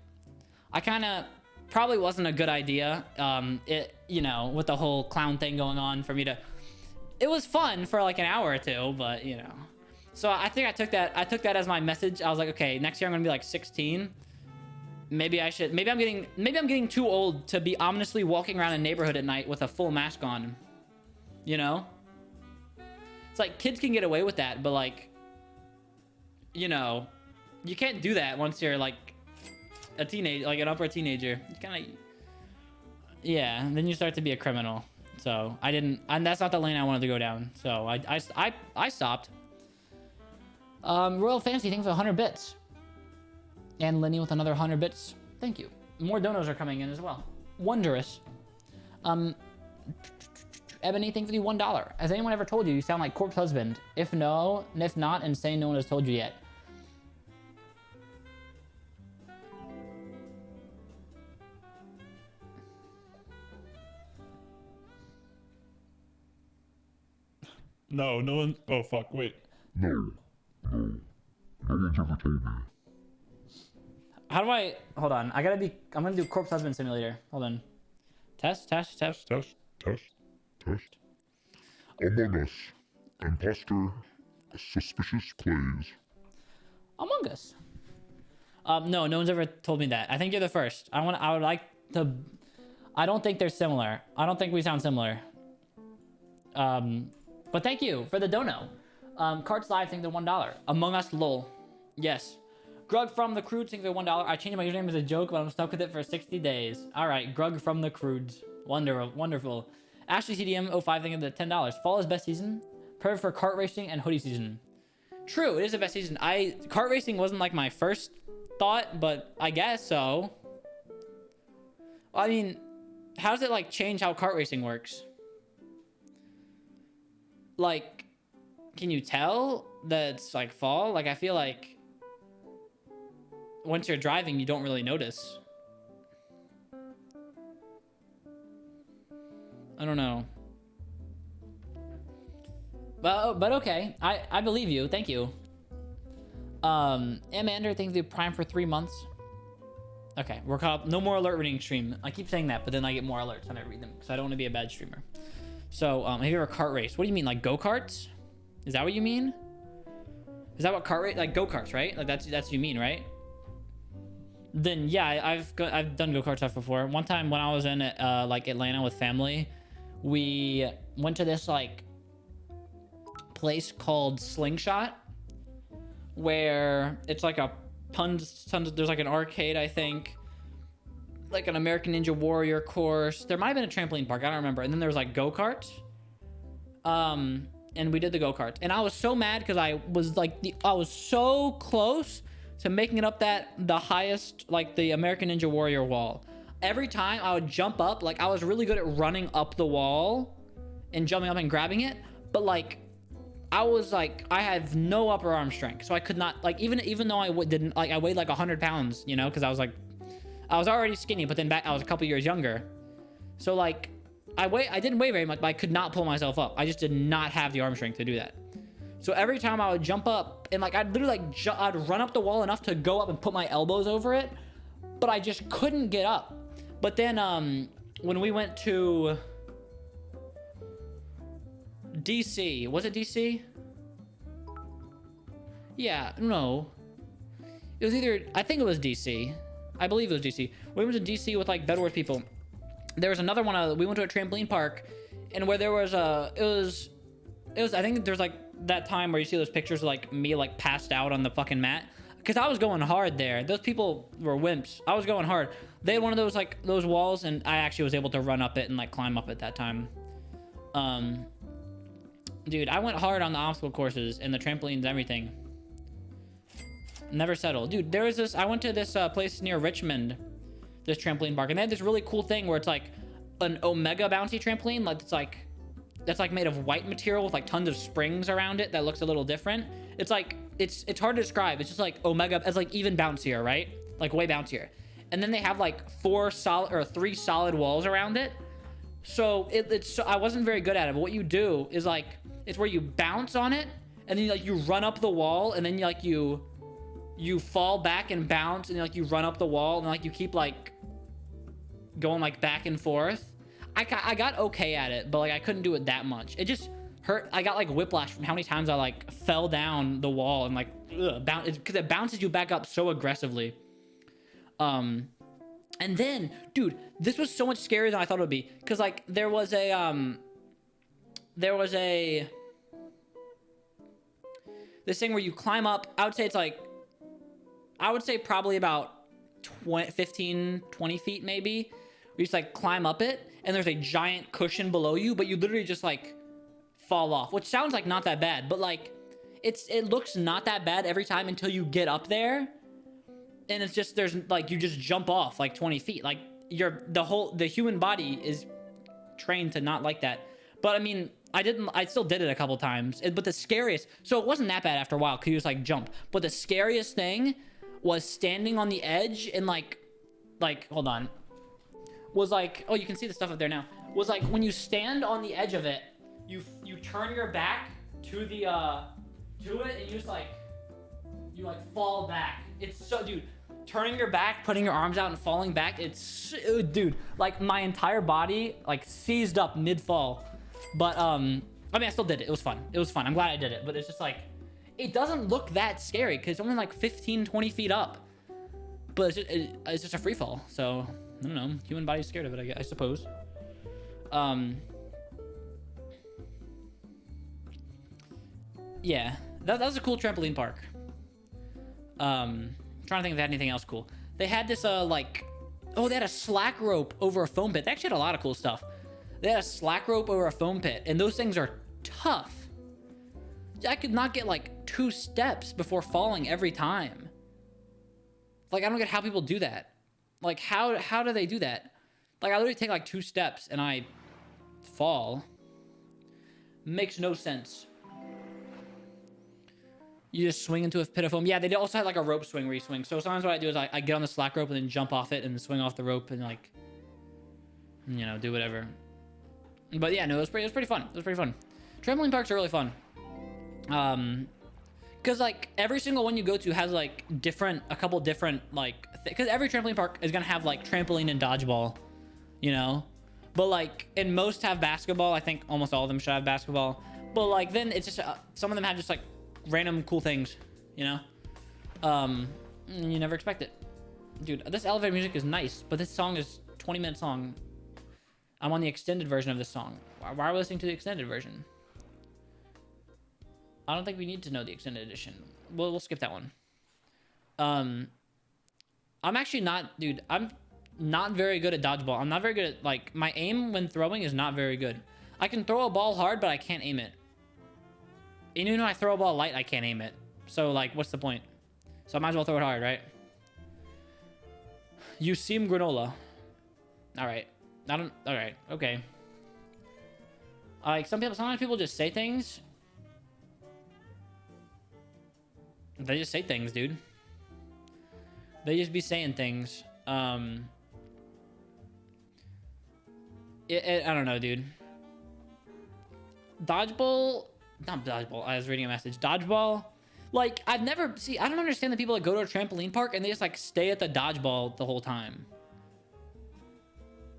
I kind of probably wasn't a good idea. With the whole clown thing going on for me to, it was fun for like an hour or two, but so I think I took that as my message. I was like, okay, next year I'm going to be like 16. Maybe I'm getting too old to be ominously walking around a neighborhood at night with a full mask on. It's like kids can get away with that, but like, you can't do that once you're like a teenager, like an upper teenager. You kind of, Yeah, then you start to be a criminal. So I didn't, and that's not the lane I wanted to go down. So I stopped. Royal Fantasy, thanks for 100 bits. And Lenny with another 100 bits. Thank you. More donos are coming in as well. Wondrous. Ebony, thanks for the $1. Has anyone ever told you you sound like Corpse Husband? If no, and if not, insane, no one has told you yet. No, no one. Oh fuck! Wait. No one's ever told me. How do I? Hold on. I'm gonna do Corpse Husband Simulator. Hold on. Test. Among Us. Imposter. Suspicious plays. Among Us. No one's ever told me that. I think you're the first. I would like to. I don't think they're similar. I don't think we sound similar. But thank you for the dono. Carts Live, thank you for $1. Among Us, lol. Yes. Grug from the Crude, thank you for $1. I changed my username as a joke, but I'm stuck with it for 60 days. All right, Grug from the Crudes. Wonderful. Ashley CDM 05, thank you for the $10. Fall is best season. Perfect for kart racing and hoodie season. True, it is the best season. Kart racing wasn't like my first thought, but I guess so. I mean, how does it like change how kart racing works? Like, can you tell that it's like fall? Like, I feel like once you're driving, you don't really notice. I don't know. But okay. I believe you. Thank you. Amander, thanks for Prime for 3 months. Okay, we're caught up. No more alert reading stream. I keep saying that, but then I get more alerts and I read them because I don't want to be a bad streamer. So, have you ever kart race? What do you mean, like go-karts? Is that what you mean? Is that what kart race? Like go-karts, right? Like that's what you mean, right? Then yeah, I've done go-kart stuff before. One time when I was in like Atlanta with family, we went to this like place called Slingshot, where it's like a tons. There's like an arcade, I think, like an American Ninja Warrior course. There might have been a trampoline park, I don't remember. And then there was like go-karts. And we did the go-karts. And I was so mad because I was so close to making it up the highest, like the American Ninja Warrior wall. Every time I would jump up, like I was really good at running up the wall and jumping up and grabbing it. But like, I was like, I have no upper arm strength. So I could not, like, even though I didn't, like I weighed like 100 pounds, you know, because I was already skinny, but then back, I was a couple years younger. So like, I didn't weigh very much, but I could not pull myself up. I just did not have the arm strength to do that. So every time I would jump up and like, I'd literally like, I'd run up the wall enough to go up and put my elbows over it, but I just couldn't get up. But then, when we went to DC, was it DC? Yeah, no. It was either, I think it was DC. I believe it was DC. We went to DC with like Bedworth people. There was another one. We went to a trampoline park, and where there was it was. I think there's like that time where you see those pictures of like me like passed out on the fucking mat, because I was going hard there. Those people were wimps. I was going hard. They had one of those like those walls, and I actually was able to run up it and like climb up it that time. Dude, I went hard on the obstacle courses and the trampolines and everything. Never settled. Dude, there was this, I went to this place near Richmond, this trampoline park, and they had this really cool thing where it's like an Omega bouncy trampoline, like that's like made of white material with like tons of springs around it that looks a little different. It's like, it's hard to describe. It's just like Omega, it's like even bouncier, right? Like way bouncier. And then they have like 3 solid walls around it. So I wasn't very good at it, but what you do is like, it's where you bounce on it, and then like you run up the wall, and then you fall back and bounce, and like you run up the wall, and like you keep like going like back and forth. I got okay at it, but like I couldn't do it that much. It just hurt. I got like whiplash from how many times I like fell down the wall and like bounce, because it bounces you back up so aggressively. And then, dude, this was so much scarier than I thought it would be, because like there was a this thing where you climb up. I would say probably about 20 feet maybe, you just like climb up it and there's a giant cushion below you, but you literally just like fall off, which sounds like not that bad, but like it looks not that bad every time until you get up there, and it's just there's like you just jump off like 20 feet. Like the human body is trained to not like that. But I mean, I still did it a couple times. But the scariest, so it wasn't that bad after a while because you just like jump. But the scariest thing was standing on the edge and like hold on, was like, oh, you can see the stuff up there now. Was like when you stand on the edge of it, you turn your back to the to it, and you just like fall back. It's so, dude, turning your back, putting your arms out and falling back, it's, dude, like my entire body like seized up mid-fall. But I mean, I still did it. It was fun. I'm glad I did it, but it's just like, it doesn't look that scary because it's only like 15-20 feet up, but it's just a free fall. So I don't know, human body's scared of it, I suppose. Yeah, that was a cool trampoline park. Trying to think if they had anything else cool. They had this like, oh, they had a slack rope over a foam pit. They actually had a lot of cool stuff. They had a slack rope over a foam pit, and those things are tough. I could not get like 2 steps before falling every time. Like, I don't get how people do that. Like, how do they do that? Like, I literally take like 2 steps and I fall. Makes no sense. You just swing into a pit of foam. Yeah, they also had like a rope swing where you swing. So sometimes what I do is I get on the slack rope and then jump off it and swing off the rope and like, you know, do whatever. But yeah, no, it was pretty fun. It was pretty fun. Trampoline parks are really fun. Cause like every single one you go to has like a couple different like, cause every trampoline park is gonna have like trampoline and dodgeball, you know? But like, and most have basketball. I think almost all of them should have basketball. But like, then it's just, some of them have just like random cool things, you know? You never expect it. Dude, this elevator music is nice, but this song is 20 minutes long. I'm on the extended version of this song. Why are we listening to the extended version? I don't think we need to know the extended edition. We'll skip that one. I'm actually not, dude, I'm not very good at dodgeball. I'm not very good at, like, my aim when throwing is not very good. I can throw a ball hard, but I can't aim it. And even when I throw a ball light, I can't aim it. So, like, what's the point? So I might as well throw it hard, right? You seem granola. All right. All right. Okay. Like, sometimes people just say things. They just say things, dude. They just be saying things. I don't know, dude. Dodgeball. Not dodgeball. I was reading a message. Dodgeball. Like, I don't understand the people that go to a trampoline park and they just like stay at the dodgeball the whole time.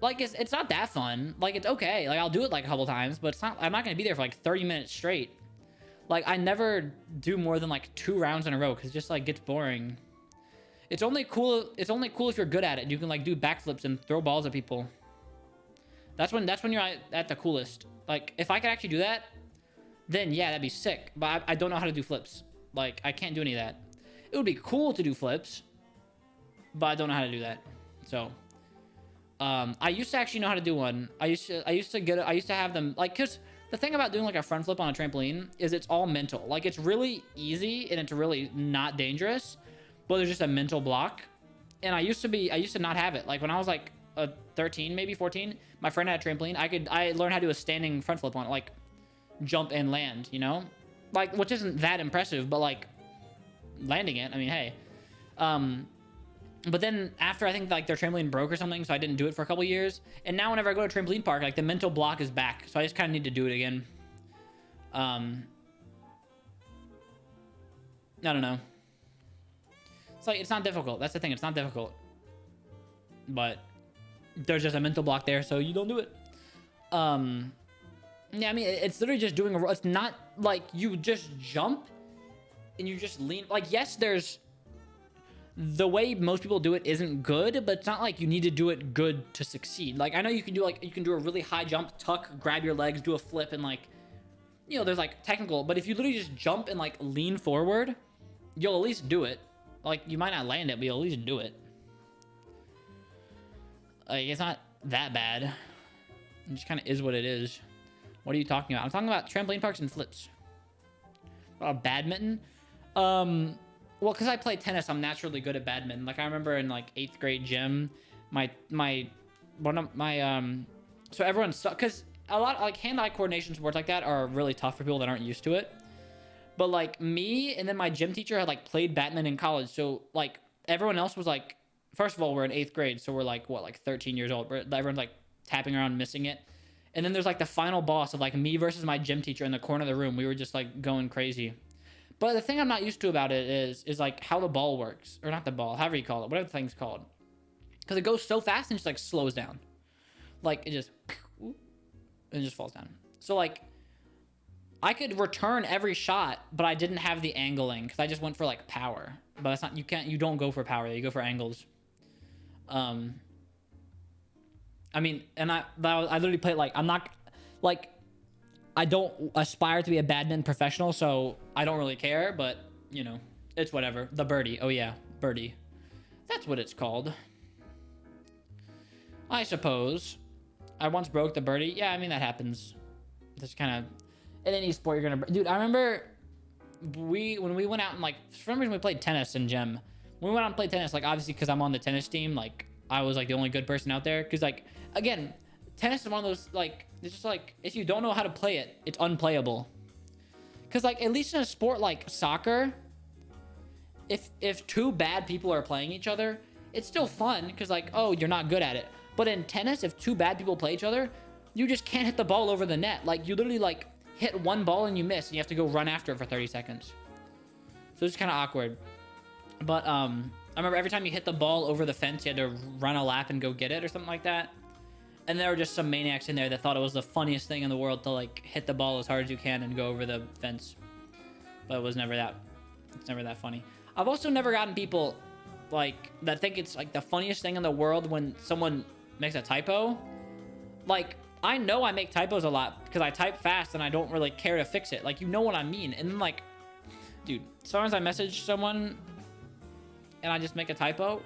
Like, it's not that fun. Like, it's okay. Like, I'll do it like a couple times, but I'm not going to be there for like 30 minutes straight. Like, I never do more than like 2 rounds in a row because it just like gets boring. It's only cool if you're good at it. You can like do backflips and throw balls at people. That's when you're at the coolest. Like, if I could actually do that, then yeah, that'd be sick. But I don't know how to do flips. Like, I can't do any of that. It would be cool to do flips, but I don't know how to do that. So, I used to actually know how to do one. I used to have them, like, cause the thing about doing like a front flip on a trampoline is it's all mental. Like, it's really easy and it's really not dangerous, but there's just a mental block. And I used to not have it. Like, when I was like 13, maybe 14, my friend had a trampoline. I learned how to do a standing front flip on it, like jump and land, you know? Like, which isn't that impressive, but like landing it, I mean, hey. But then after, I think like their trampoline broke or something, so I didn't do it for a couple years. And now whenever I go to a trampoline park, like the mental block is back. So I just kind of need to do it again. I don't know. It's like, it's not difficult. That's the thing. It's not difficult. But there's just a mental block there, so you don't do it. Yeah, I mean, it's literally just doing it's not like you just jump and you just lean. Like, yes, there's the way most people do it isn't good, but it's not like you need to do it good to succeed. Like, I know you can do a really high jump, tuck, grab your legs, do a flip, and like, you know, there's like technical, but if you literally just jump and like lean forward, you'll at least do it. Like, you might not land it, but you'll at least do it. Like, it's not that bad. It just kind of is what it is. What are you talking about? I'm talking about trampoline parks and flips. Badminton? Well, because I play tennis, I'm naturally good at badminton. Like, I remember in, like, 8th grade gym, so everyone sucked. Because a lot, like, hand-eye coordination sports like that are really tough for people that aren't used to it. But, like, me and then my gym teacher had, like, played badminton in college. So, like, everyone else was, like, first of all, we're in 8th grade. So we're, like, what, like, 13 years old. Everyone's, like, tapping around, missing it. And then there's, like, the final boss of, like, me versus my gym teacher in the corner of the room. We were just, like, going crazy. But the thing I'm not used to about it is like, how the ball works. Or not the ball, however you call it. Whatever the thing's called. Because it goes so fast and just, like, slows down. Like, it just falls down. So, like, I could return every shot, but I didn't have the angling. Because I just went for, like, power. But that's not, you don't go for power. You go for angles. I mean, and I literally played, like, I'm not, like, I don't aspire to be a badminton professional, so I don't really care, but, you know, it's whatever. The birdie. Oh, yeah, birdie. That's what it's called. I suppose. I once broke the birdie. Yeah, I mean, that happens. That's kind of, in any sport, you're going to, dude, I remember when we went out and, like, for some reason we played tennis in gym. When we went out and played tennis, like, obviously, because I'm on the tennis team, like, I was, like, the only good person out there. Because, like, again, tennis is one of those, like, it's just, like, if you don't know how to play it, it's unplayable. Because, like, at least in a sport like soccer, if two bad people are playing each other, it's still fun. Because, like, oh, you're not good at it. But in tennis, if two bad people play each other, you just can't hit the ball over the net. Like, you literally, like, hit one ball and you miss. And you have to go run after it for 30 seconds. So it's kind of awkward. But, I remember every time you hit the ball over the fence, you had to run a lap and go get it or something like that. And there were just some maniacs in there that thought it was the funniest thing in the world to, like, hit the ball as hard as you can and go over the fence. But it was never that, it's never that funny. I've also never gotten people, like, that think it's, like, the funniest thing in the world when someone makes a typo. Like, I know I make typos a lot because I type fast and I don't really care to fix it. Like, you know what I mean. And then, like, dude, sometimes I message someone and I just make a typo,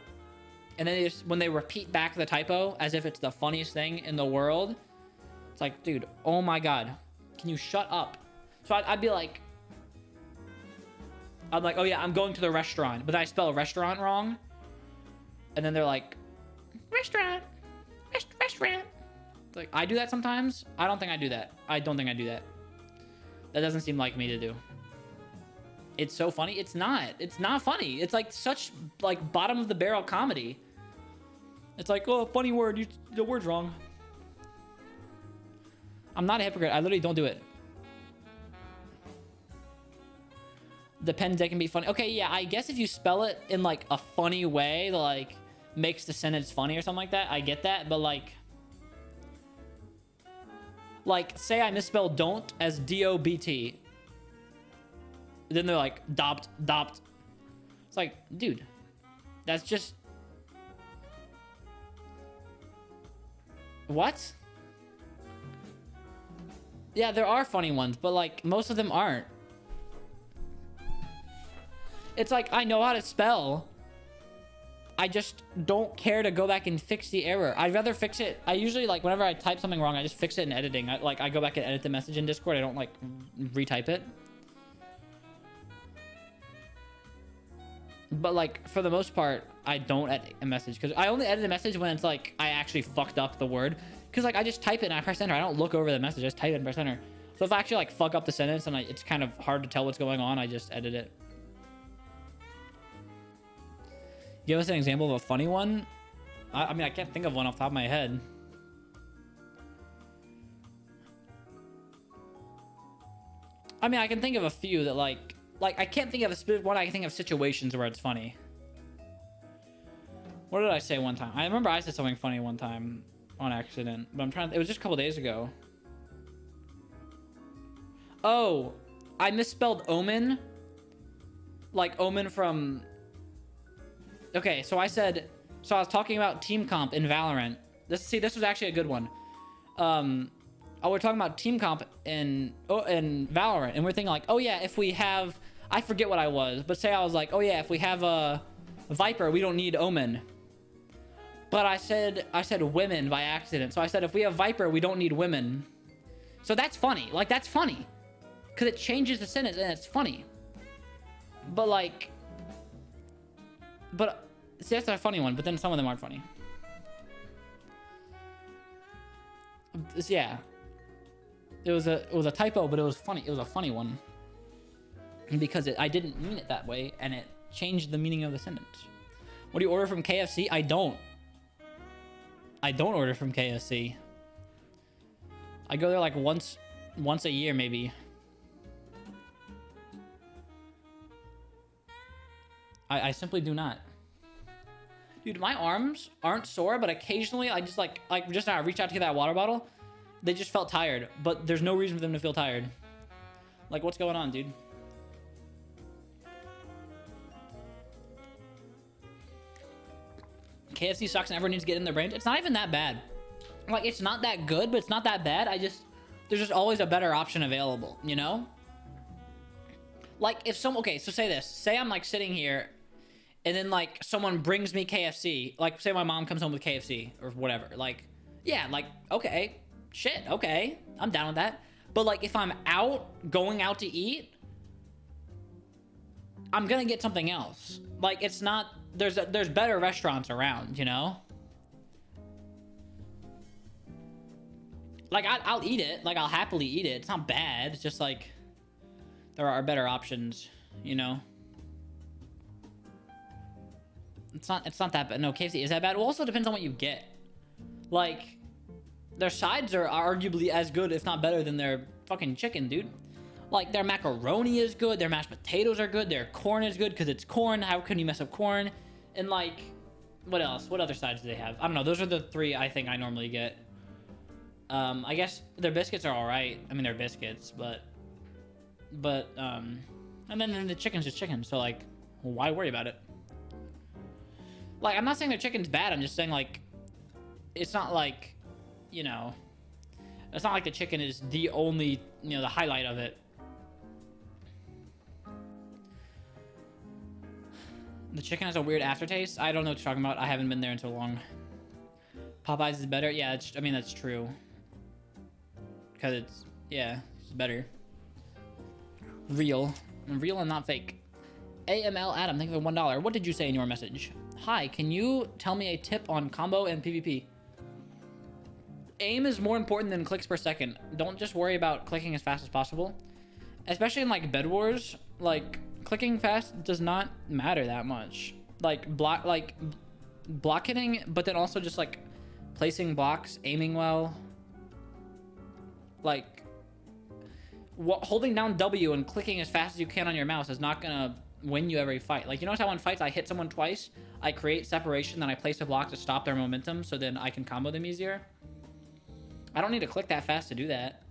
and then when they repeat back the typo as if it's the funniest thing in the world, it's like, dude, oh my god, can you shut up? So I'd be like, I'm like, oh yeah, I'm going to the restaurant, but then I spell restaurant wrong, and then they're like, restaurant. It's like, I do that sometimes. I don't think I do that. I don't think I do that. That doesn't seem like me to do. It's so funny. It's not funny. It's like such, like, bottom of the barrel comedy. It's like, oh, funny word. The word's wrong. I'm not a hypocrite. I literally don't do it. Depends. They can be funny. Okay, yeah. I guess if you spell it in, like, a funny way that, like, makes the sentence funny or something like that, I get that. But, like, say I misspelled don't as D-O-B-T. Then they're like, dopt. It's like, dude, that's just... What? Yeah, there are funny ones, but, like, most of them aren't. It's like, I know how to spell. I just don't care to go back and fix the error. I'd rather fix it. I usually, like, whenever I type something wrong, I just fix it in editing. I go back and edit the message in Discord. I don't, like, retype it. But, like, for the most part, I don't edit a message. Because I only edit a message when it's, like, I actually fucked up the word. Because, like, I just type it and I press enter. I don't look over the message. I just type it and press enter. So if I actually, like, fuck up the sentence and it's kind of hard to tell what's going on, I just edit it. Give us an example of a funny one. I mean, I can't think of one off the top of my head. I mean, I can think of a few that, like, I can't think of a specific one. I can think of situations where it's funny. What did I say one time? I remember I said something funny one time on accident, but I'm trying to, it was just a couple days ago. Oh, I misspelled omen. Like omen from... Okay, so I said... So I was talking about team comp in Valorant. This was actually a good one. We're talking about team comp in Valorant, and we're thinking like, oh yeah, if we have... I forget what I was, but say I was like, oh yeah, if we have a Viper, we don't need Omen. But I said women by accident. So I said if we have Viper, we don't need women. So that's funny. Like, that's funny. Because it changes the sentence and it's funny. But like... But... See, that's a funny one, but then some of them aren't funny. Yeah. It was a typo, but it was funny. It was a funny one. Because I didn't mean it that way, and it changed the meaning of the sentence. What do you order from KFC? I don't order from KFC. I go there like once a year, maybe. I simply do not. Dude, my arms aren't sore, but occasionally I just like just now I reached out to get that water bottle. They just felt tired, but there's no reason for them to feel tired. Like, what's going on, dude? KFC sucks and everyone needs to get in their brains. It's not even that bad. Like, it's not that good, but it's not that bad. There's just always a better option available, you know? Like, if okay, so say this. Say I'm like sitting here and then like someone brings me KFC. Like, say my mom comes home with KFC or whatever. Like, yeah, like, okay, shit, okay, I'm down with that. But like, if I'm going out to eat, I'm gonna get something else. Like, it's not, there's better restaurants around, you know? Like, I'll eat it. Like, I'll happily eat it. It's not bad. It's just like, there are better options, you know? It's not that bad. No, KFC is that bad. It also depends on what you get. Like, their sides are arguably as good, if not better, than their fucking chicken, dude. Like, their macaroni is good. Their mashed potatoes are good. Their corn is good because it's corn. How can you mess up corn? And, like, what else? What other sides do they have? I don't know. Those are the three I think I normally get. I guess their biscuits are all right. I mean, they're biscuits, but and then the chicken's just chicken. So, like, why worry about it? Like, I'm not saying their chicken's bad. I'm just saying, like, it's not like, you know, it's not like the chicken is the only, you know, the highlight of it. The chicken has a weird aftertaste. I don't know what you're talking about. I haven't been there in so long. Popeyes is better. Yeah, I mean, that's true. Because it's better. Real and not fake. AML Adam, thank you for $1. What did you say in your message? Hi, can you tell me a tip on combo and PvP? Aim is more important than clicks per second. Don't just worry about clicking as fast as possible. Especially in like Bed Wars, like clicking fast does not matter that much. Like block hitting, but then also just like placing blocks, aiming well. Like holding down W and clicking as fast as you can on your mouse is not gonna win you every fight. Like, you notice how in fights I hit someone twice, I create separation, then I place a block to stop their momentum so then I can combo them easier. I don't need to click that fast to do that.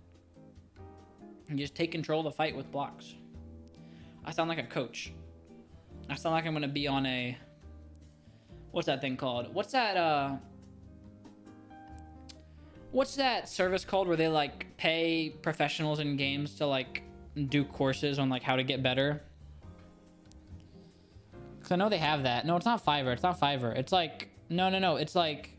And just take control of the fight with blocks. I sound like a coach. I sound like I'm gonna be on a, what's that thing called? What's that service called where they like pay professionals in games to like do courses on like how to get better? Cause I know they have that. No, it's not Fiverr. It's not Fiverr. It's like, no. It's like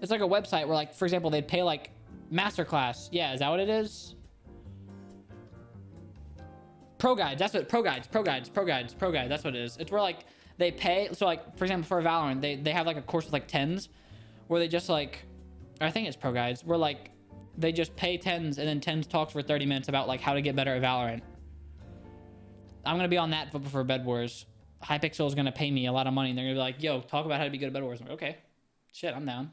a website where, like, for example, they'd pay like Masterclass. Yeah, is that what it is? Pro Guides. That's what Pro Guides. That's what it is. It's where like they pay. So like, for example, for Valorant, they have like a course with like tens, where they just like, I think it's Pro Guides, where like they just pay tens and then tens talks for 30 minutes about like how to get better at Valorant. I'm gonna be on that for Bed Wars. Hypixel is gonna pay me a lot of money, and they're gonna be like, "Yo, talk about how to be good at Bed Wars." I'm like, okay, shit, I'm down.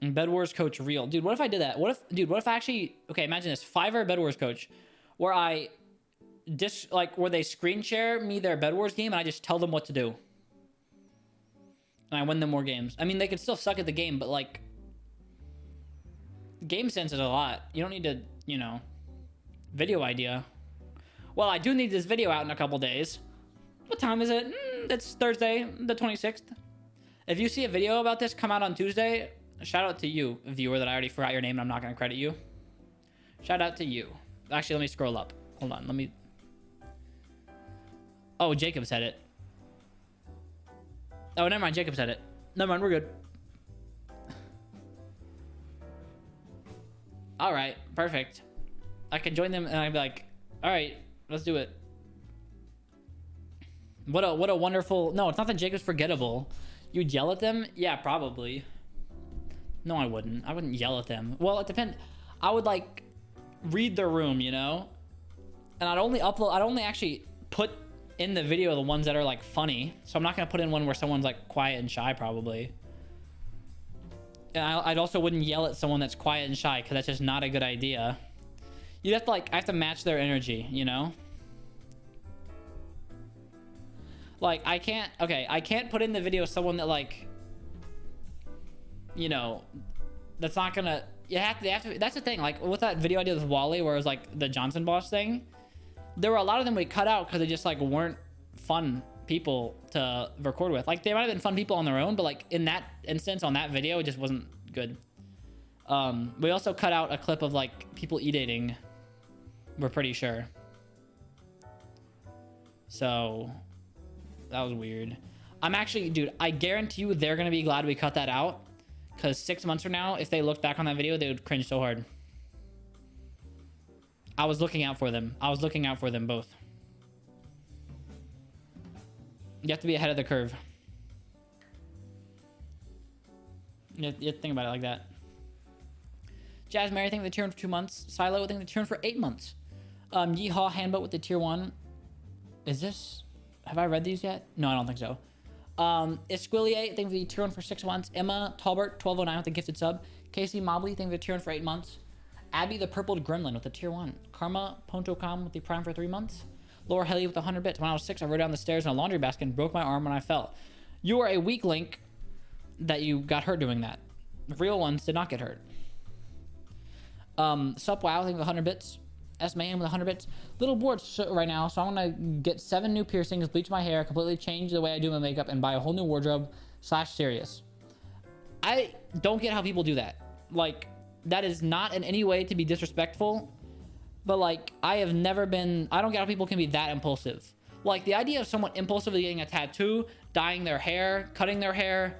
And Bed Wars coach real, dude. What if I did that? What if I actually, okay, imagine this, Fiverr Bed Wars coach, where I where they screen share me their Bed Wars game and I just tell them what to do, and I win them more games. I mean, they could still suck at the game, but like, game sense is a lot. You don't need to, you know, video idea. Well, I do need this video out in a couple days. What time is it? It's Thursday, the 26th. If you see a video about this come out on Tuesday, shout out to you, viewer, that I already forgot your name and I'm not going to credit you. Shout out to you. Actually, let me scroll up. Hold on, let me... Oh, Jacob said it. Oh, never mind. Jacob said it. Never mind. We're good. All right. Perfect. I can join them and I'd be like, all right, let's do it. What a wonderful... No, it's not that Jacob's forgettable. You'd yell at them? Yeah, probably. No, I wouldn't. I wouldn't yell at them. Well, it depends. I would like read their room, you know? And I'd only actually put in the video the ones that are like funny. So I'm not going to put in one where someone's like quiet and shy probably. And I'd also wouldn't yell at someone that's quiet and shy because that's just not a good idea. You'd have to like, I have to match their energy, you know? Like, I can't put in the video someone that like, you know, that's not gonna, they have to, that's the thing, like with that video I did with Wally where it was like the Johnson boss thing, there were a lot of them we cut out because they just like weren't fun people to record with. Like they might have been fun people on their own, but like in that instance on that video, it just wasn't good. We also cut out a clip of like people eating, we're pretty sure. So that was weird. I'm actually, dude, I guarantee you they're gonna be glad we cut that out. Because 6 months from now, if they looked back on that video, they would cringe so hard. I was looking out for them. I was looking out for them both. You have to be ahead of the curve. You have to think about it like that. Jazz Mary, I think the tier 1 for 2 months. Silo, I think the tier 1 for 8 months. Yeehaw Handbook with the tier 1. Is this... Have I read these yet? No, I don't think so. Esquillier, thank you for the tier 1 for 6 months. Emma Talbert, 1209 with the gifted sub. Casey Mobley, thank you for the tier 1 for 8 months. Abby the Purpled Gremlin with the tier 1. Karma Pontocom with the prime for 3 months. Laura Helly with 100 bits. When I was 6, I rode down the stairs in a laundry basket and broke my arm when I fell. You are a weak link that you got hurt doing that. The real ones did not get hurt. Sup Wow, thank you for 100 bits. S Mayhem with 100 bits. Little bored right now, so I'm gonna get 7 new piercings, bleach my hair, completely change the way I do my makeup, and buy a whole new wardrobe / serious. I don't get how people do that. Like, that is not in any way to be disrespectful, but like, I don't get how people can be that impulsive. Like, the idea of someone impulsively getting a tattoo, dyeing their hair, cutting their hair,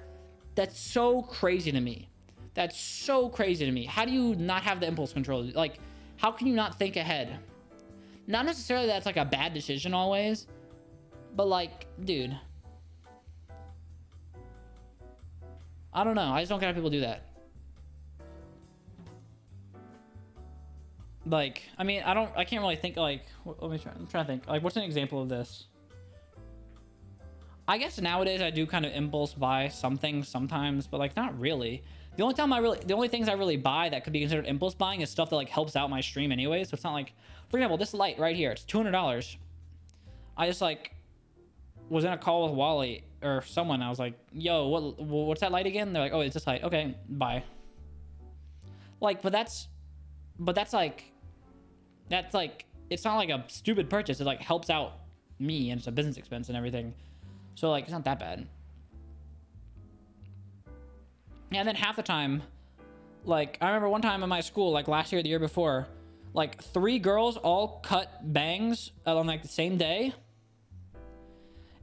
that's so crazy to me. That's so crazy to me. How do you not have the impulse control? Like, how can you not think ahead? Not necessarily that's like a bad decision always, but like, dude. I don't know. I just don't get how people do that. Like, I mean, I can't really think like, let me try. I'm trying to think. Like, what's an example of this? I guess nowadays I do kind of impulse buy some things sometimes, but like not really. The only things I really buy that could be considered impulse buying is stuff that like helps out my stream anyway. So it's not like, for example, this light right here, it's $200. I just like was in a call with Wally or someone. I was like, yo, what's that light again? They're like, oh, it's this light. Okay, bye. Like, but that's like, it's not like a stupid purchase. It like helps out me and it's a business expense and everything. So like, it's not that bad. And then half the time, like, I remember one time in my school, like last year, the year before, like 3 girls all cut bangs on like the same day.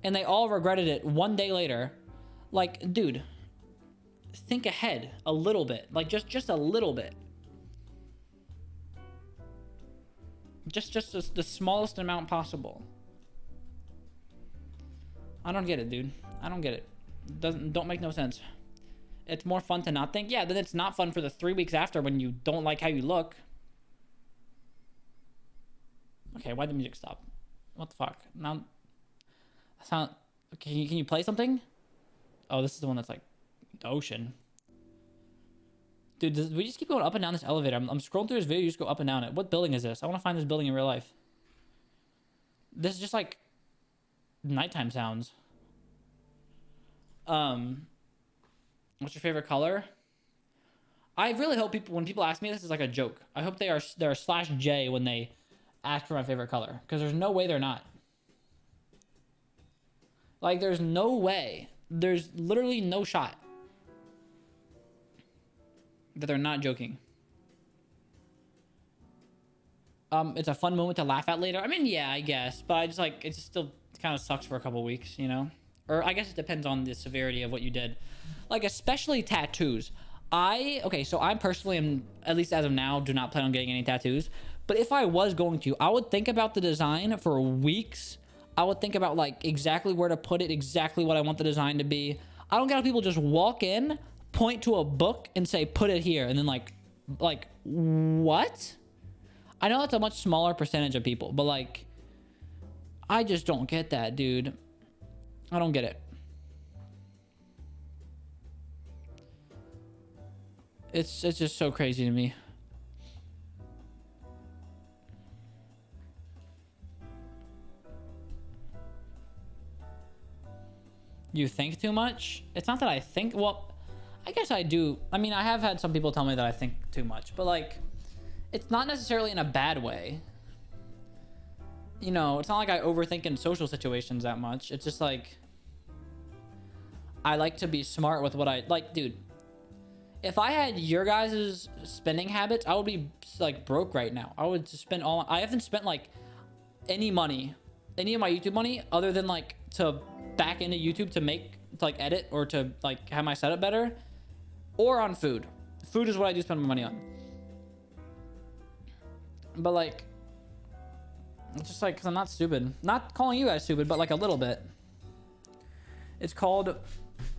And they all regretted it 1 day later. Like, dude, think ahead a little bit. Like, just a little bit. Just the smallest amount possible. I don't get it, dude. I don't get it. Don't make no sense. It's more fun to not think. Yeah, then it's not fun for the 3 weeks after when you don't like how you look. Okay, why'd the music stop? What the fuck? Now, can you play something? Oh, this is the one that's like the ocean. Dude, we just keep going up and down this elevator. I'm scrolling through this video, you just go up and down it. What building is this? I want to find this building in real life. This is just like nighttime sounds. What's your favorite color? I really hope when people ask me this is like a joke. I hope they're /J when they ask for my favorite color, because there's no way they're not. Like, there's no way. There's literally no shot that they're not joking. It's a fun moment to laugh at later. I mean, yeah, I guess, but I just like, it just still kind of sucks for a couple weeks, you know? Or I guess it depends on the severity of what you did. Like, especially tattoos. Okay, so I personally am, at least as of now, do not plan on getting any tattoos. But if I was going to, I would think about the design for weeks. I would think about, like, exactly where to put it, exactly what I want the design to be. I don't get how people just walk in, point to a book, and say, put it here. And then, like, what? I know that's a much smaller percentage of people, but, like, I just don't get that, dude. I don't get it. It's just so crazy to me. You think too much? It's not that I think, well, I guess I do. I mean, I have had some people tell me that I think too much, but like, it's not necessarily in a bad way. You know, it's not like I overthink in social situations that much. It's just like, I like to be smart with what I, like, dude, if I had your guys' spending habits, I would be like broke right now. I would spend I haven't spent like any money, any of my YouTube money other than like to back into YouTube to like edit or to like have my setup better, or on food. Food is what I do spend my money on. But like, it's just like, cause I'm not stupid. Not calling you guys stupid, but like a little bit. It's called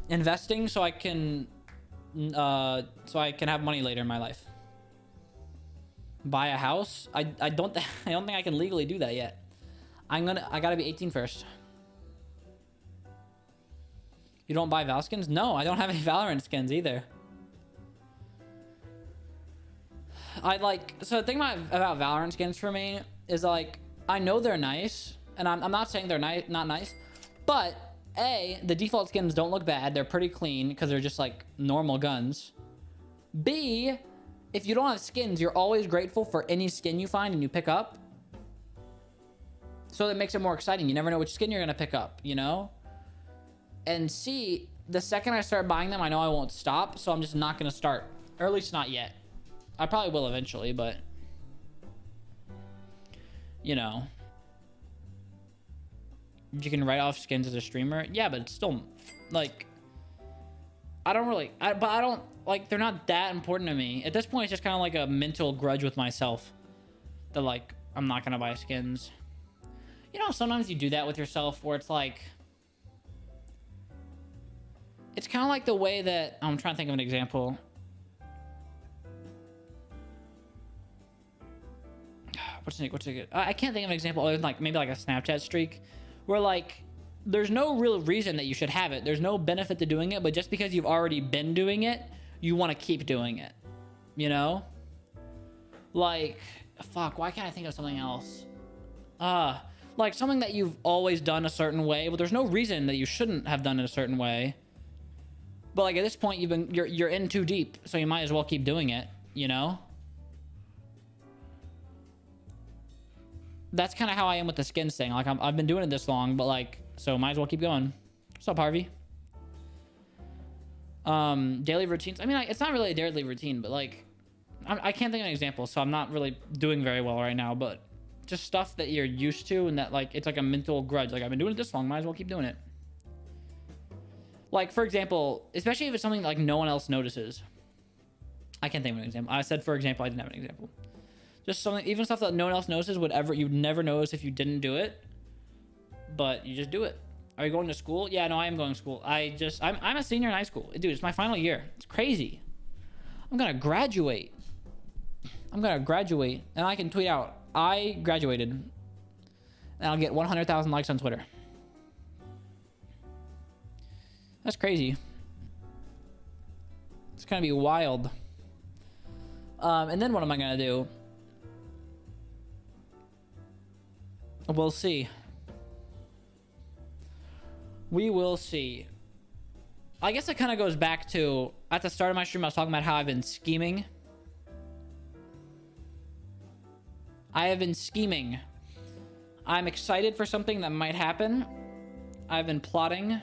investing so I can have money later in my life. Buy a house? I don't think I can legally do that yet. I gotta be 18 first. You don't buy Val skins? No, I don't have any Valorant skins either. So the thing about Valorant skins for me is like, I know they're nice, and I'm not saying they're not nice, but A, the default skins don't look bad. They're pretty clean because they're just like normal guns. B, if you don't have skins, you're always grateful for any skin you find and you pick up. So that makes it more exciting. You never know which skin you're going to pick up, you know? And C, the second I start buying them, I know I won't stop. So I'm just not going to start. Or at least not yet. I probably will eventually, but you know. You can write off skins as a streamer. Yeah, but it's still like, I don't like, they're not that important to me. At this point, it's just kind of like a mental grudge with myself that like, I'm not going to buy skins. You know, sometimes you do that with yourself where it's like, it's kind of like the way that, I'm trying to think of an example. What's it? I can't think of an example other than like maybe like a Snapchat streak where like there's no real reason that you should have it. There's no benefit to doing it, but just because you've already been doing it, you want to keep doing it. You know? Like, fuck, why can't I think of something else? Like something that you've always done a certain way, but there's no reason that you shouldn't have done it a certain way. But like at this point you're in too deep, so you might as well keep doing it, you know? That's kind of how I am with the skins thing. Like I've been doing it this long, but like, so might as well keep going. What's up, Harvey? Daily routines. I mean, it's not really a daily routine, but like, I can't think of an example, so I'm not really doing very well right now, but just stuff that you're used to and that like, it's like a mental grudge. Like I've been doing it this long, might as well keep doing it. Like, for example, especially if it's something like no one else notices. I can't think of an example. I said, for example, I didn't have an example. Just something, even stuff that no one else notices, you'd never notice if you didn't do it, but you just do it. Are you going to school? Yeah, no, I am going to school. I'm a senior in high school. Dude, it's my final year. It's crazy. I'm going to graduate. And I can tweet out, I graduated. And I'll get 100,000 likes on Twitter. That's crazy. It's going to be wild. And then what am I going to do? We'll see. We will see. I guess it kind of goes back to, at the start of my stream, I was talking about how I've been scheming. I have been scheming. I'm excited for something that might happen. I've been plotting.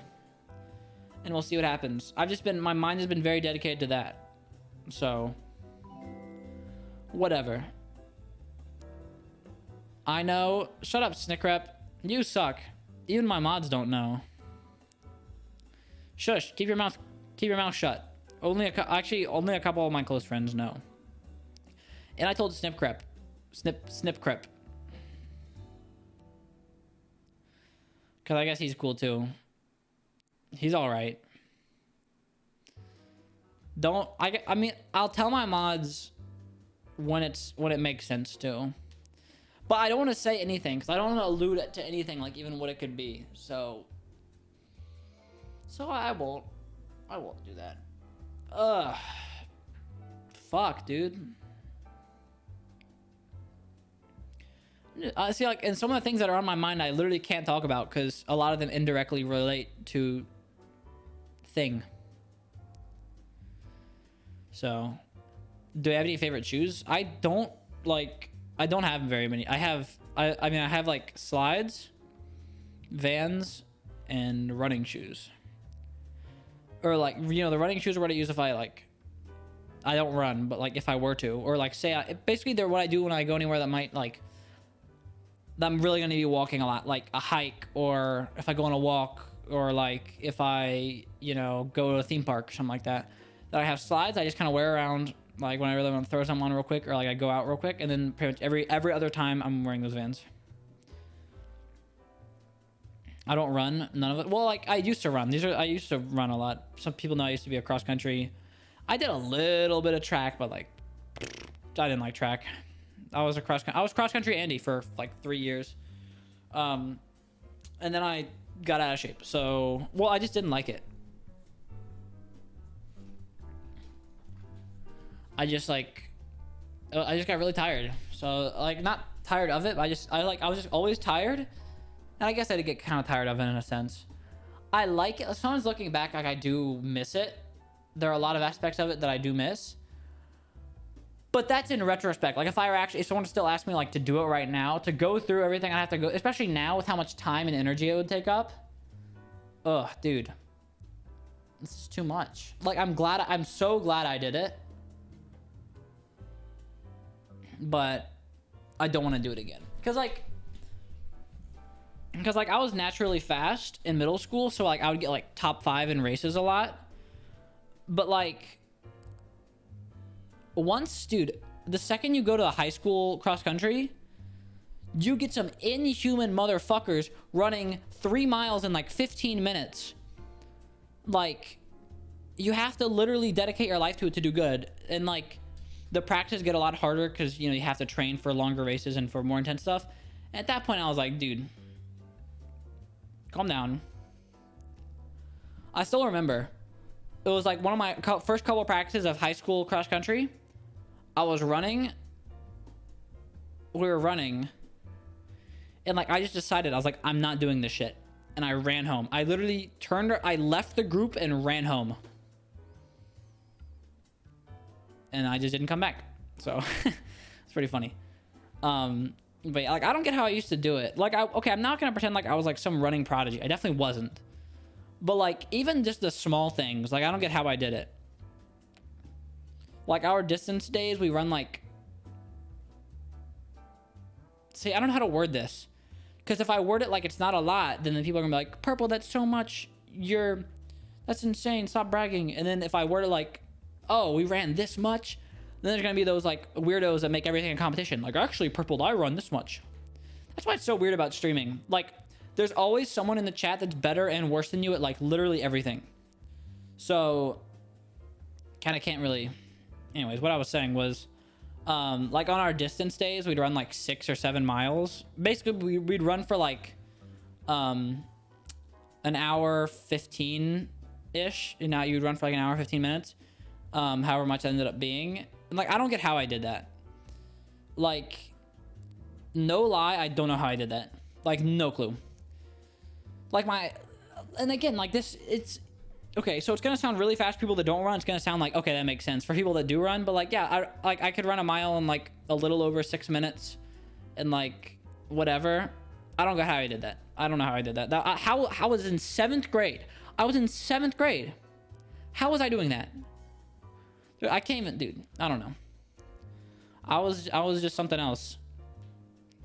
And we'll see what happens. My mind has been very dedicated to that. So, whatever. I know. Shut up, Snickrep. You suck. Even my mods don't know. Shush. Keep your mouth shut. Actually, only a couple of my close friends know. And I told Snip Crep. Snip Crep. Because I guess he's cool too. He's alright. I mean, I'll tell my mods when it makes sense to. But I don't want to say anything because I don't want to allude to anything, like even what it could be. So I won't do that. Ugh. Fuck, dude. I see, like, and some of the things that are on my mind, I literally can't talk about because a lot of them indirectly relate to thing. So, do I have any favorite shoes? I don't have very many. I mean, I have like slides, Vans, and running shoes. Or like, you know, the running shoes are what I use if I don't run, but like if I were to, or like say, basically they're what I do when I go anywhere that might like, that I'm really going to be walking a lot, like a hike, or if I go on a walk, or like if I, you know, go to a theme park or something like that. That I have slides I just kind of wear around, like when I really want to throw something on real quick, or like I go out real quick, and then pretty much every other time I'm wearing those Vans. I don't run, none of it. Well, like I used to run. I used to run a lot. Some people know I used to be a cross country. I did a little bit of track, but like I didn't like track. I was cross country Andy for like 3 years. And then I got out of shape. So, well, I just didn't like it. I just got really tired. So like not tired of it, but I was just always tired. And I guess I did get kind of tired of it in a sense. I like it. Sometimes looking back, like I do miss it. There are a lot of aspects of it that I do miss. But that's in retrospect. Like if someone still asked me like to do it right now, to go through everything I have to go, especially now with how much time and energy it would take up. Ugh, dude. This is too much. Like I'm so glad I did it. But I don't want to do it again. Because I was naturally fast in middle school, so like I would get like top 5 in races a lot. But like once, dude, the second you go to a high school cross country, you get some inhuman motherfuckers running 3 miles in like 15 minutes. Like you have to literally dedicate your life to it to do good. And like the practice get a lot harder because, you know, you have to train for longer races and for more intense stuff. At that point, I was like, dude, calm down. I still remember. It was like one of my first couple of practices of high school cross country. I was running. We were running. And like, I just decided, I was like, I'm not doing this shit. And I ran home. I literally I left the group and ran home. And I just didn't come back. So it's pretty funny. But like, I don't get how I used to do it. Like, I'm not gonna pretend like I was like some running prodigy. I definitely wasn't. But like, even just the small things, like I don't get how I did it. Like our distance days, we run like, see, I don't know how to word this. Because if I word it like it's not a lot, then people are gonna be like, Purple, that's so much. That's insane. Stop bragging. And then if I word it like, oh, we ran this much, then there's gonna be those like weirdos that make everything a competition. Like, actually, Purple, I run this much. That's why it's so weird about streaming. Like, there's always someone in the chat that's better and worse than you at like literally everything. So, kind of can't really. Anyways, what I was saying was, like on our distance days, we'd run like 6 or 7 miles. Basically, we'd run for like, an hour 15 ish. And now you'd run for like an hour 15 minutes. However much it ended up being. And like, I don't get how I did that. Like, no lie, I don't know how I did that. Like, no clue. Like and again, like this, it's okay. So it's gonna sound really fast. People that don't run, it's gonna sound like, okay, that makes sense. For people that do run, but like, yeah, I could run a mile in like a little over 6 minutes, and like whatever. I don't get how I did that. I don't know how I did that. How I was in 7th grade. I was in 7th grade. How was I doing that? Dude, I can't even, dude. I don't know. I was just something else.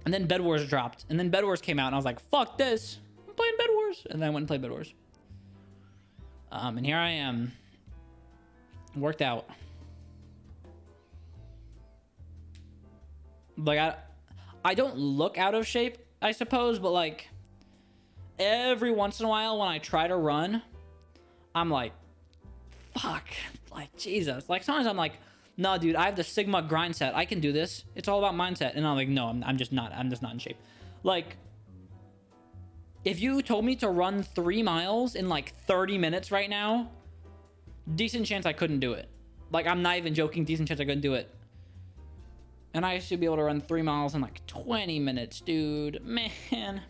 And then Bed Wars dropped, and then Bed Wars came out, and I was like, fuck this. I'm playing Bed Wars, and then I went and played Bed Wars. And here I am, worked out. Like I don't look out of shape, I suppose, but like every once in a while when I try to run, I'm like, fuck, like Jesus. Like sometimes I'm like, no, dude, I have the Sigma grind set. I can do this. It's all about mindset. And I'm like, no, I'm just not in shape. Like, if you told me to run 3 miles in like 30 minutes right now, decent chance I couldn't do it. Like, I'm not even joking. Decent chance I couldn't do it. And I should be able to run 3 miles in like 20 minutes, dude. Man.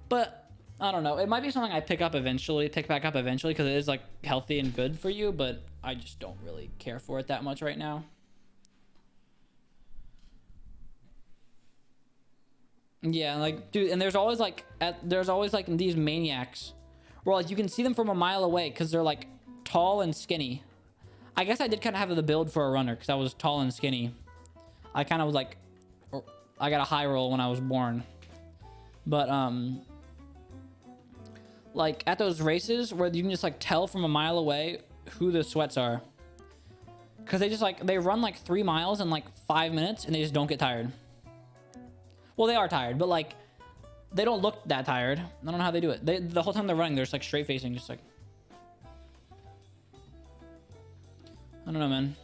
But I don't know. It might be something I pick back up eventually, because it is like healthy and good for you, but I just don't really care for it that much right now. Yeah, like, dude, and there's always like these maniacs where like you can see them from a mile away because they're like tall and skinny. I guess I did kind of have the build for a runner because I was tall and skinny. I kind of was like, I got a high roll when I was born. But like at those races where you can just like tell from a mile away who the sweats are, because they run like 3 miles in like 5 minutes and they just don't get tired. Well, they are tired, but like they don't look that tired. I don't know how they do it. The whole time they're running, they're just like straight facing, just like, I don't know, man.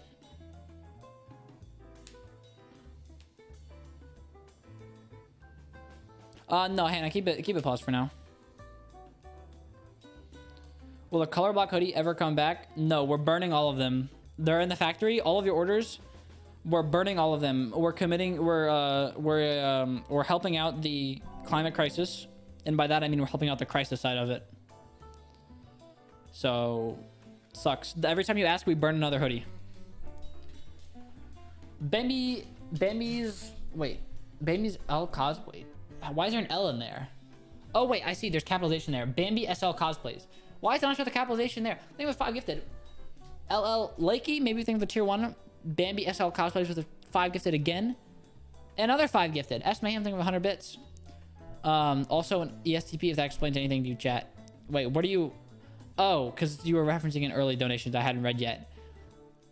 No, Hannah, keep it paused for now. Will the color block hoodie ever come back? No, we're burning all of them. They're in the factory. All of your orders, we're burning all of them. We're helping out the climate crisis, and by that I mean we're helping out the crisis side of it. So, sucks. Every time you ask, we burn another hoodie. Bambi's L cosplay. Why is there an L in there? Oh wait, I see. There's capitalization there. Bambi SL cosplays. Why is it not sure the capitalization there? I think it was 5 gifted. LL Lakey, maybe think of the tier 1. Bambi SL cosplays with a 5 gifted again. Another 5 gifted. S Mayhem, think of 100 bits. Also an ESTP if that explains anything to you, chat. Wait, what are you? Oh, because you were referencing an early donations I hadn't read yet.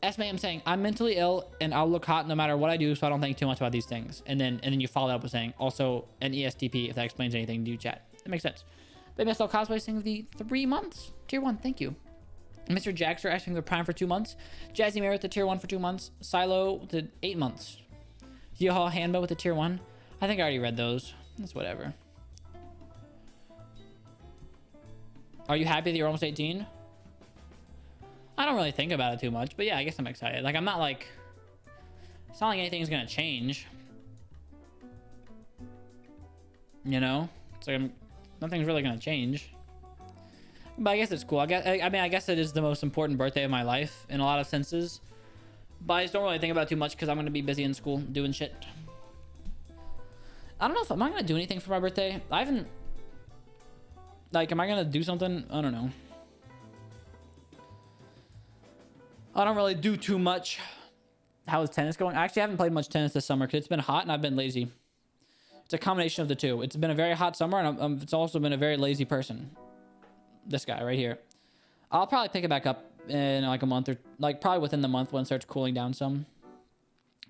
S Mayhem saying, I'm mentally ill and I'll look hot no matter what I do, so I don't think too much about these things. And then you follow up with saying, also an ESTP if that explains anything to you, chat. That makes sense. Baby SL cosplay saying the 3 months. Tier 1, thank you. Mr. Jackster asking the prime for 2 months. Jazzy Mary with the tier 1 for 2 months. Silo with the 8 months. Yoha Hanbo with the tier 1. I think I already read those. That's whatever. Are you happy that you're almost 18? I don't really think about it too much, but yeah, I guess I'm excited. Like, I'm not like, it's not like anything's gonna change. You know? It's like nothing's really gonna change. But I guess it's cool. I guess it is the most important birthday of my life in a lot of senses. But I just don't really think about it too much because I'm gonna be busy in school doing shit. I don't know if I'm not gonna do anything for my birthday. I haven't, like, am I gonna do something? I don't know. I don't really do too much. How is tennis going? I actually haven't played much tennis this summer because it's been hot and I've been lazy. It's a combination of the two. It's been a very hot summer and it's also been a very lazy person. This guy right here. I'll probably pick it back up in like a month or like probably within the month when it starts cooling down some.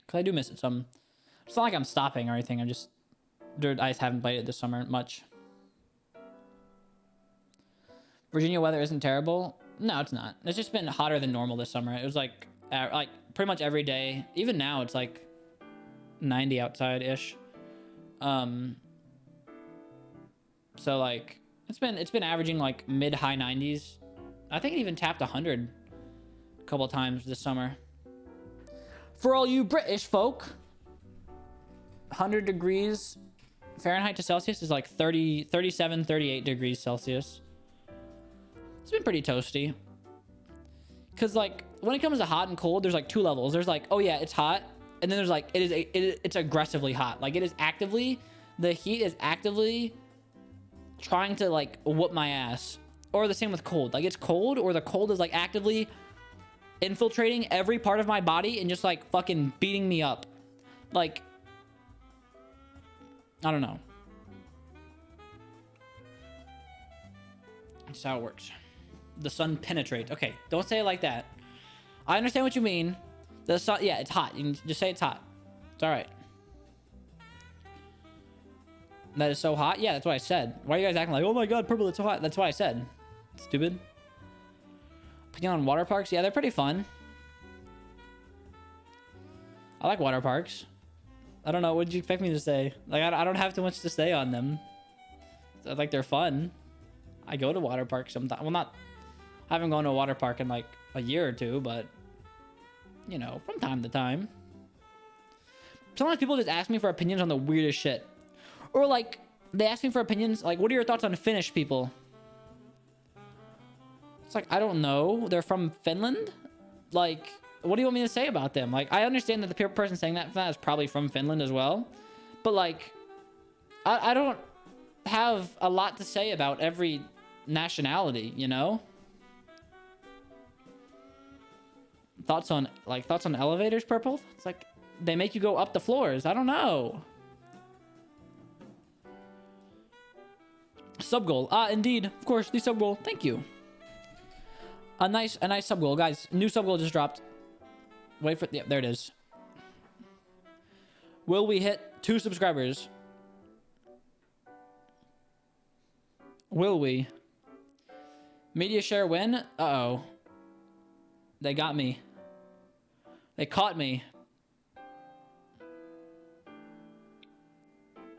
Because I do miss it some. It's not like I'm stopping or anything. I just haven't played it this summer much. Virginia weather isn't terrible. No, it's not. It's just been hotter than normal this summer. It was like pretty much every day. Even now, it's like 90 outside-ish. So like it's been averaging like mid-high 90s. I think it even tapped 100 a couple times this summer. For all you British folk, 100 degrees Fahrenheit to Celsius is like 37, 38 degrees Celsius. It's been pretty toasty. Cause like when it comes to hot and cold, there's like 2 levels. There's like, oh yeah, it's hot, and then there's like it's aggressively hot. Like the heat is actively trying to like whoop my ass. Or the same with cold. Like it's cold, or the cold is like actively infiltrating every part of my body and just like fucking beating me up. Like, I don't know. That's how it works. The sun penetrates. Okay, don't say it like that. I understand what you mean. The sun, yeah, it's hot. You can just say it's hot. It's all right. That is so hot? Yeah, that's what I said. Why are you guys acting like, oh my god, purple, it's so hot? That's what I said. Stupid. Opinion on water parks? Yeah, they're pretty fun. I like water parks. I don't know. What did you expect me to say? Like, I don't have too much to say on them. So, like, they're fun. I go to water parks sometimes. Well, not... I haven't gone to a water park in, like, a year or two, but... You know, from time to time. Sometimes people just ask me for opinions on the weirdest shit. Or, like, they ask me for opinions, like, what are your thoughts on Finnish people? It's like, I don't know. They're from Finland? Like... What do you want me to say about them? Like, I understand that the person saying that is probably from Finland as well. But, like, I don't have a lot to say about every nationality, you know? Thoughts on elevators, Purple? It's like, they make you go up the floors. I don't know. Sub goal. Indeed. Of course, the sub goal. Thank you. A nice sub goal. Guys, new sub goal just dropped. Wait for... Yeah, there it is. Will we hit 2 subscribers? Will we? Media share win? Uh-oh. They got me. They caught me.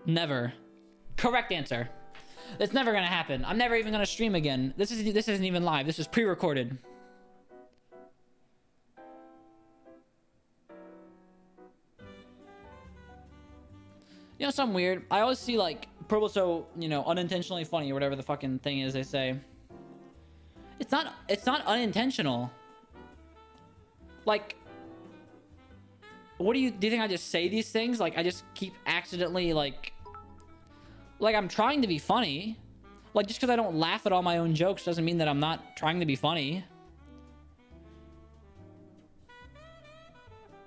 Never. Correct answer. It's never gonna happen. I'm never even gonna stream again. This isn't even live. This is pre-recorded. You know, something weird. I always see, like, Purple so, you know, unintentionally funny or whatever the fucking thing is they say. It's not unintentional. Like, what do you think I just say these things? Like, I just keep accidentally, like I'm trying to be funny. Like, just because I don't laugh at all my own jokes doesn't mean that I'm not trying to be funny.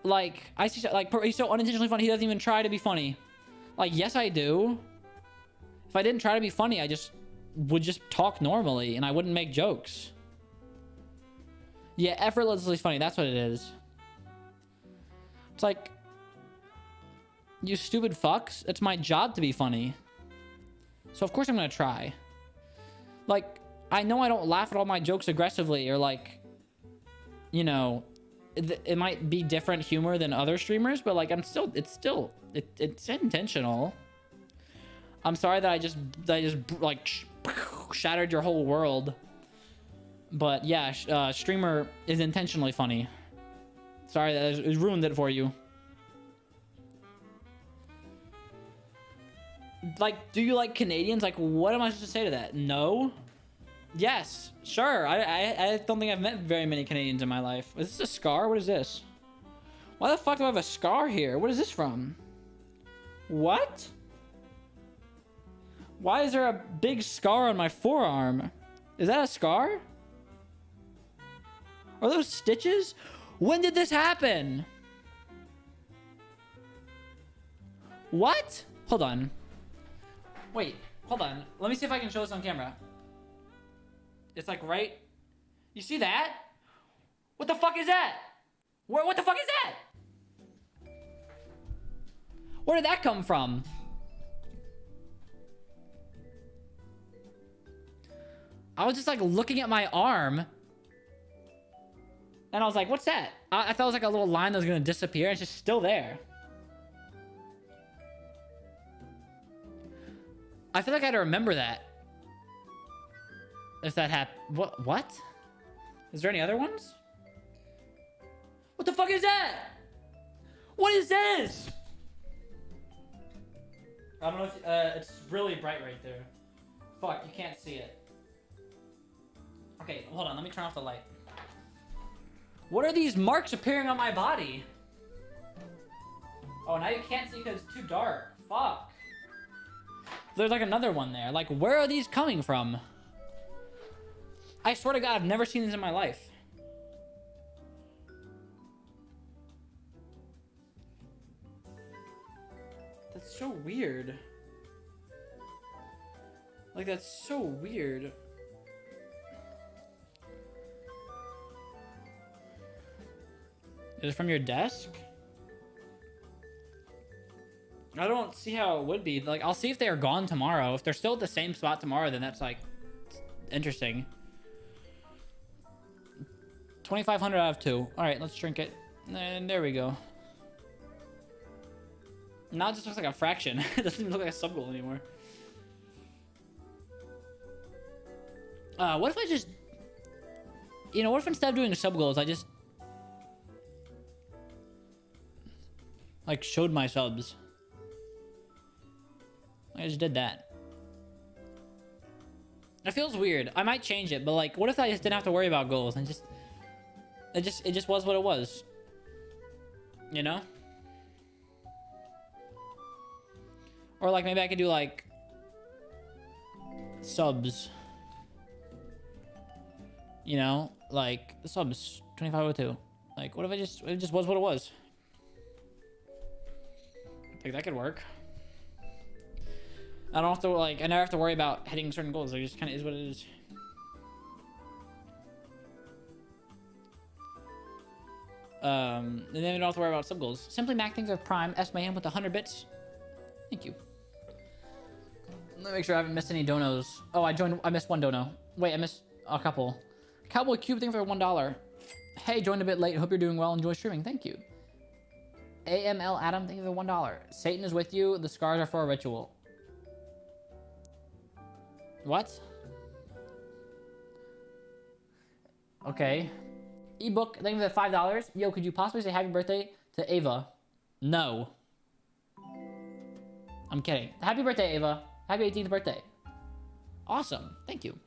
Like, I see, like, he's so unintentionally funny, he doesn't even try to be funny. Like, yes, I do. If I didn't try to be funny, I would just talk normally and I wouldn't make jokes. Yeah, effortlessly funny. That's what it is. It's like, you stupid fucks. It's my job to be funny. So of course I'm going to try. Like, I know I don't laugh at all my jokes aggressively or like, you know, it might be different humor than other streamers, but like, it's intentional. I'm sorry that I just like shattered your whole world. But yeah, streamer is intentionally funny. Sorry that it ruined it for you. Like, do you like Canadians? Like, what am I supposed to say to that? No? Yes, sure. I don't think I've met very many Canadians in my life. Is this a scar? What is this? Why the fuck do I have a scar here? What is this from? What? Why is there a big scar on my forearm? Is that a scar? Are those stitches? When did this happen? What? Hold on. Wait, hold on. Let me see if I can show this on camera. It's like right... You see that? What the fuck is that? What the fuck is that? Where did that come from? I was just like looking at my arm. And I was like, what's that? I thought it was like a little line that was gonna disappear. And it's just still there. I feel like I had to remember that. If that happened. What? Is there any other ones? What the fuck is that? What is this? I don't know if... it's really bright right there. Fuck, you can't see it. Okay, hold on. Let me turn off the light. What are these marks appearing on my body? Oh, now you can't see because it's too dark. Fuck. There's like another one there. Like, where are these coming from? I swear to God, I've never seen these in my life. That's so weird. Like, that's so weird. Is it from your desk? I don't see how it would be. Like, I'll see if they are gone tomorrow. If they're still at the same spot tomorrow, then that's like interesting. 2,500 out of 2. All right, let's drink it. And there we go. Now it just looks like a fraction. It doesn't even look like a sub goal anymore. What if I just, you know, what if instead of doing sub goals, I just like showed my subs? I just did that. It feels weird. I might change it, but like, what if I just didn't have to worry about goals and just, it just was what it was, you know? Or like maybe I could do like subs, you know, like subs 2502. Like, what if it just was what it was? I think that could work. I don't have to like, I never have to worry about hitting certain goals. It just kind of is what it is. And then we don't have to worry about sub goals. Simply Mac things of Prime. S Mayhem with 100 bits. Thank you. Let me make sure I haven't missed any donos. Oh, I missed one dono. Wait, I missed a couple. Cowboy Cube, thank you for $1. Hey, joined a bit late. Hope you're doing well. Enjoy streaming. Thank you. AML Adam, thank you for $1. Satan is with you. The scars are for a ritual. What? Okay. Ebook, thank you for $5. Yo, could you possibly say happy birthday to Ava? No. I'm kidding. Happy birthday, Ava. Happy 18th birthday. Awesome. Thank you.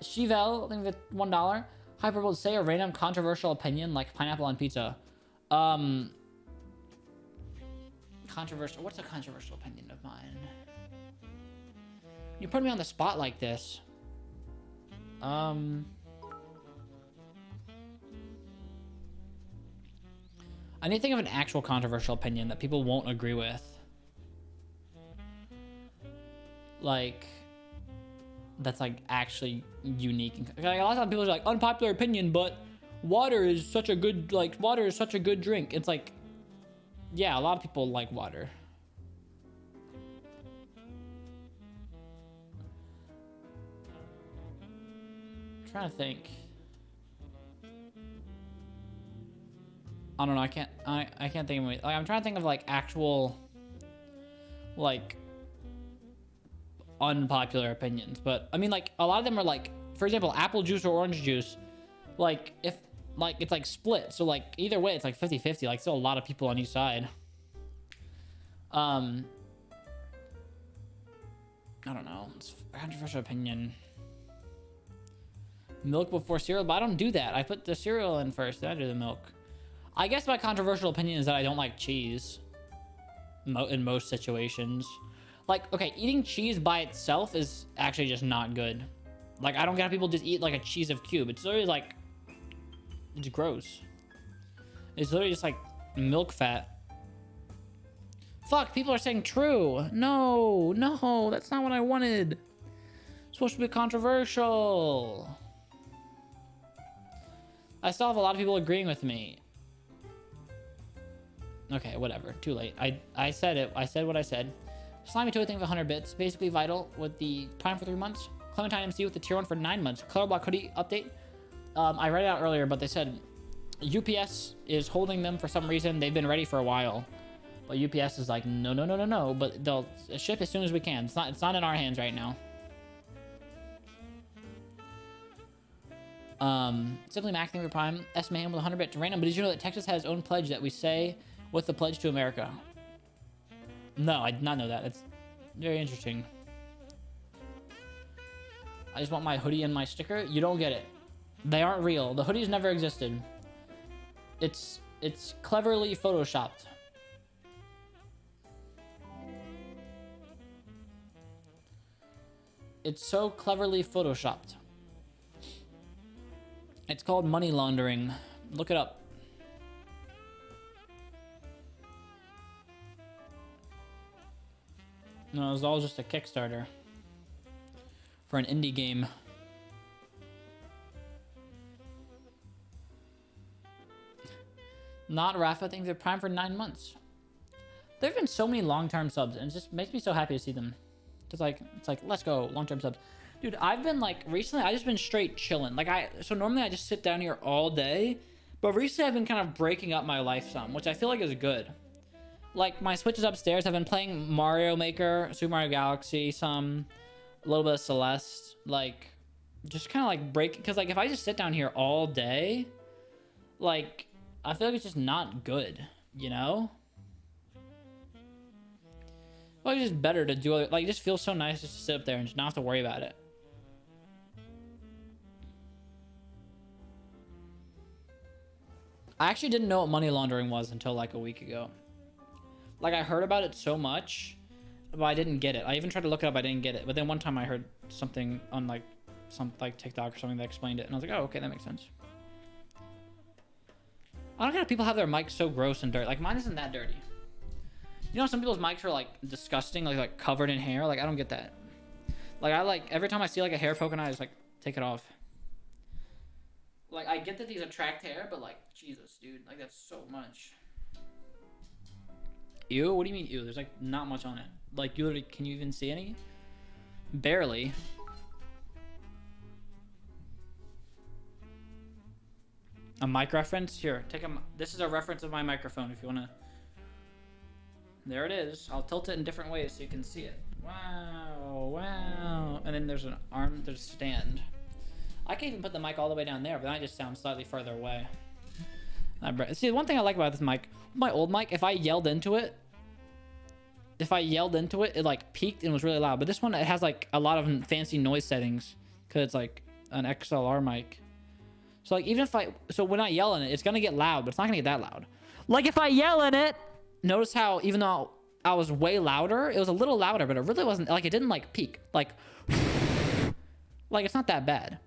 Shivel, I think that's $1. Hyperbole, say a random controversial opinion like pineapple on pizza. Controversial. What's a controversial opinion of mine? You put me on the spot like this. I need to think of an actual controversial opinion that people won't agree with. Like, that's like actually unique. Like, a lot of times people are like, unpopular opinion, but water is such a good, like, water is such a good drink. It's like, yeah, a lot of people like water. I'm trying to think. I don't know. I can't think of it. Like, I'm trying to think of like actual, like, unpopular opinions. But I mean, like, a lot of them are like, for example, apple juice or orange juice. Like, if like it's like split, so like either way, it's like 50-50. Like, still a lot of people on each side. I don't know. It's a controversial opinion. Milk before cereal, but I don't do that. I put the cereal in first, then I do the milk. I guess my controversial opinion is that I don't like cheese in most situations. Like, okay, eating cheese by itself is actually just not good. Like, I don't get how people just eat like a cheese of cube. It's literally like, it's gross. It's literally just like milk fat. Fuck, people are saying true. No, no, that's not what I wanted. It's supposed to be controversial. I still have a lot of people agreeing with me. Okay, whatever. Too late. I said it. I said what I said. Slimy Toy thing for 100 bits. Basically Vital with the Prime for 3 months. Clementine MC with the tier 1 for 9 months. Color Block Hoodie update. I read it out earlier, but they said UPS is holding them for some reason. They've been ready for a while. But UPS is like, no, no, no, no, no. But they'll ship as soon as we can. It's not in our hands right now. Simply Mac thing for Prime. S Man with 100 bits random. But did you know that Texas has its own pledge that we say with the pledge to America? No, I did not know that. It's very interesting. I just want my hoodie and my sticker. You don't get it. They aren't real. The hoodies never existed. It's cleverly photoshopped. It's so cleverly photoshopped. It's called money laundering. Look it up. No, it was all just a Kickstarter for an indie game. Not Rafa things. They're primed for 9 months. There have been so many long-term subs, and it just makes me so happy to see them. It's like, let's go, long-term subs. Dude, I've been like, recently, I just been straight chilling. Like, so normally I just sit down here all day, but recently I've been kind of breaking up my life some, which I feel like is good. Like, my Switch is upstairs. I've been playing Mario Maker, Super Mario Galaxy, a little bit of Celeste. Like, just kind of like break, because like, if I just sit down here all day, like, I feel like it's just not good, you know? Well, it's just better to do it. Like, it just feels so nice just to sit up there and just not have to worry about it. I actually didn't know what money laundering was until like a week ago. Like, I heard about it so much, but I didn't get it. I even tried to look it up, I didn't get it. But then one time I heard something on like some like TikTok or something that explained it, and I was like, oh, okay, that makes sense. I don't get how people have their mics so gross and dirty. Like, mine isn't that dirty. You know, some people's mics are like disgusting, like covered in hair. Like, I don't get that. Like, I like every time I see like a hair poking out, I just like take it off. Like, I get that these attract hair, but like, Jesus, dude, like that's so much. Ew? What do you mean ew? There's like not much on it. Like, you literally, can you even see any? Barely. A mic reference? Here, take a. This is a reference of my microphone if you wanna. There it is. I'll tilt it in different ways so you can see it. Wow, wow. And then there's an arm, there's a stand. I can even put the mic all the way down there, but then I just sound slightly further away. See, one thing I like about this mic, my old mic, if I yelled into it, it like peaked and was really loud. But this one, it has like a lot of fancy noise settings because it's like an XLR mic. So like, even if so when I yell in it, it's gonna get loud, but it's not gonna get that loud. Like, if I yell in it, notice how even though I was way louder, it was a little louder, but it really wasn't, like, it didn't like peak. Like it's not that bad.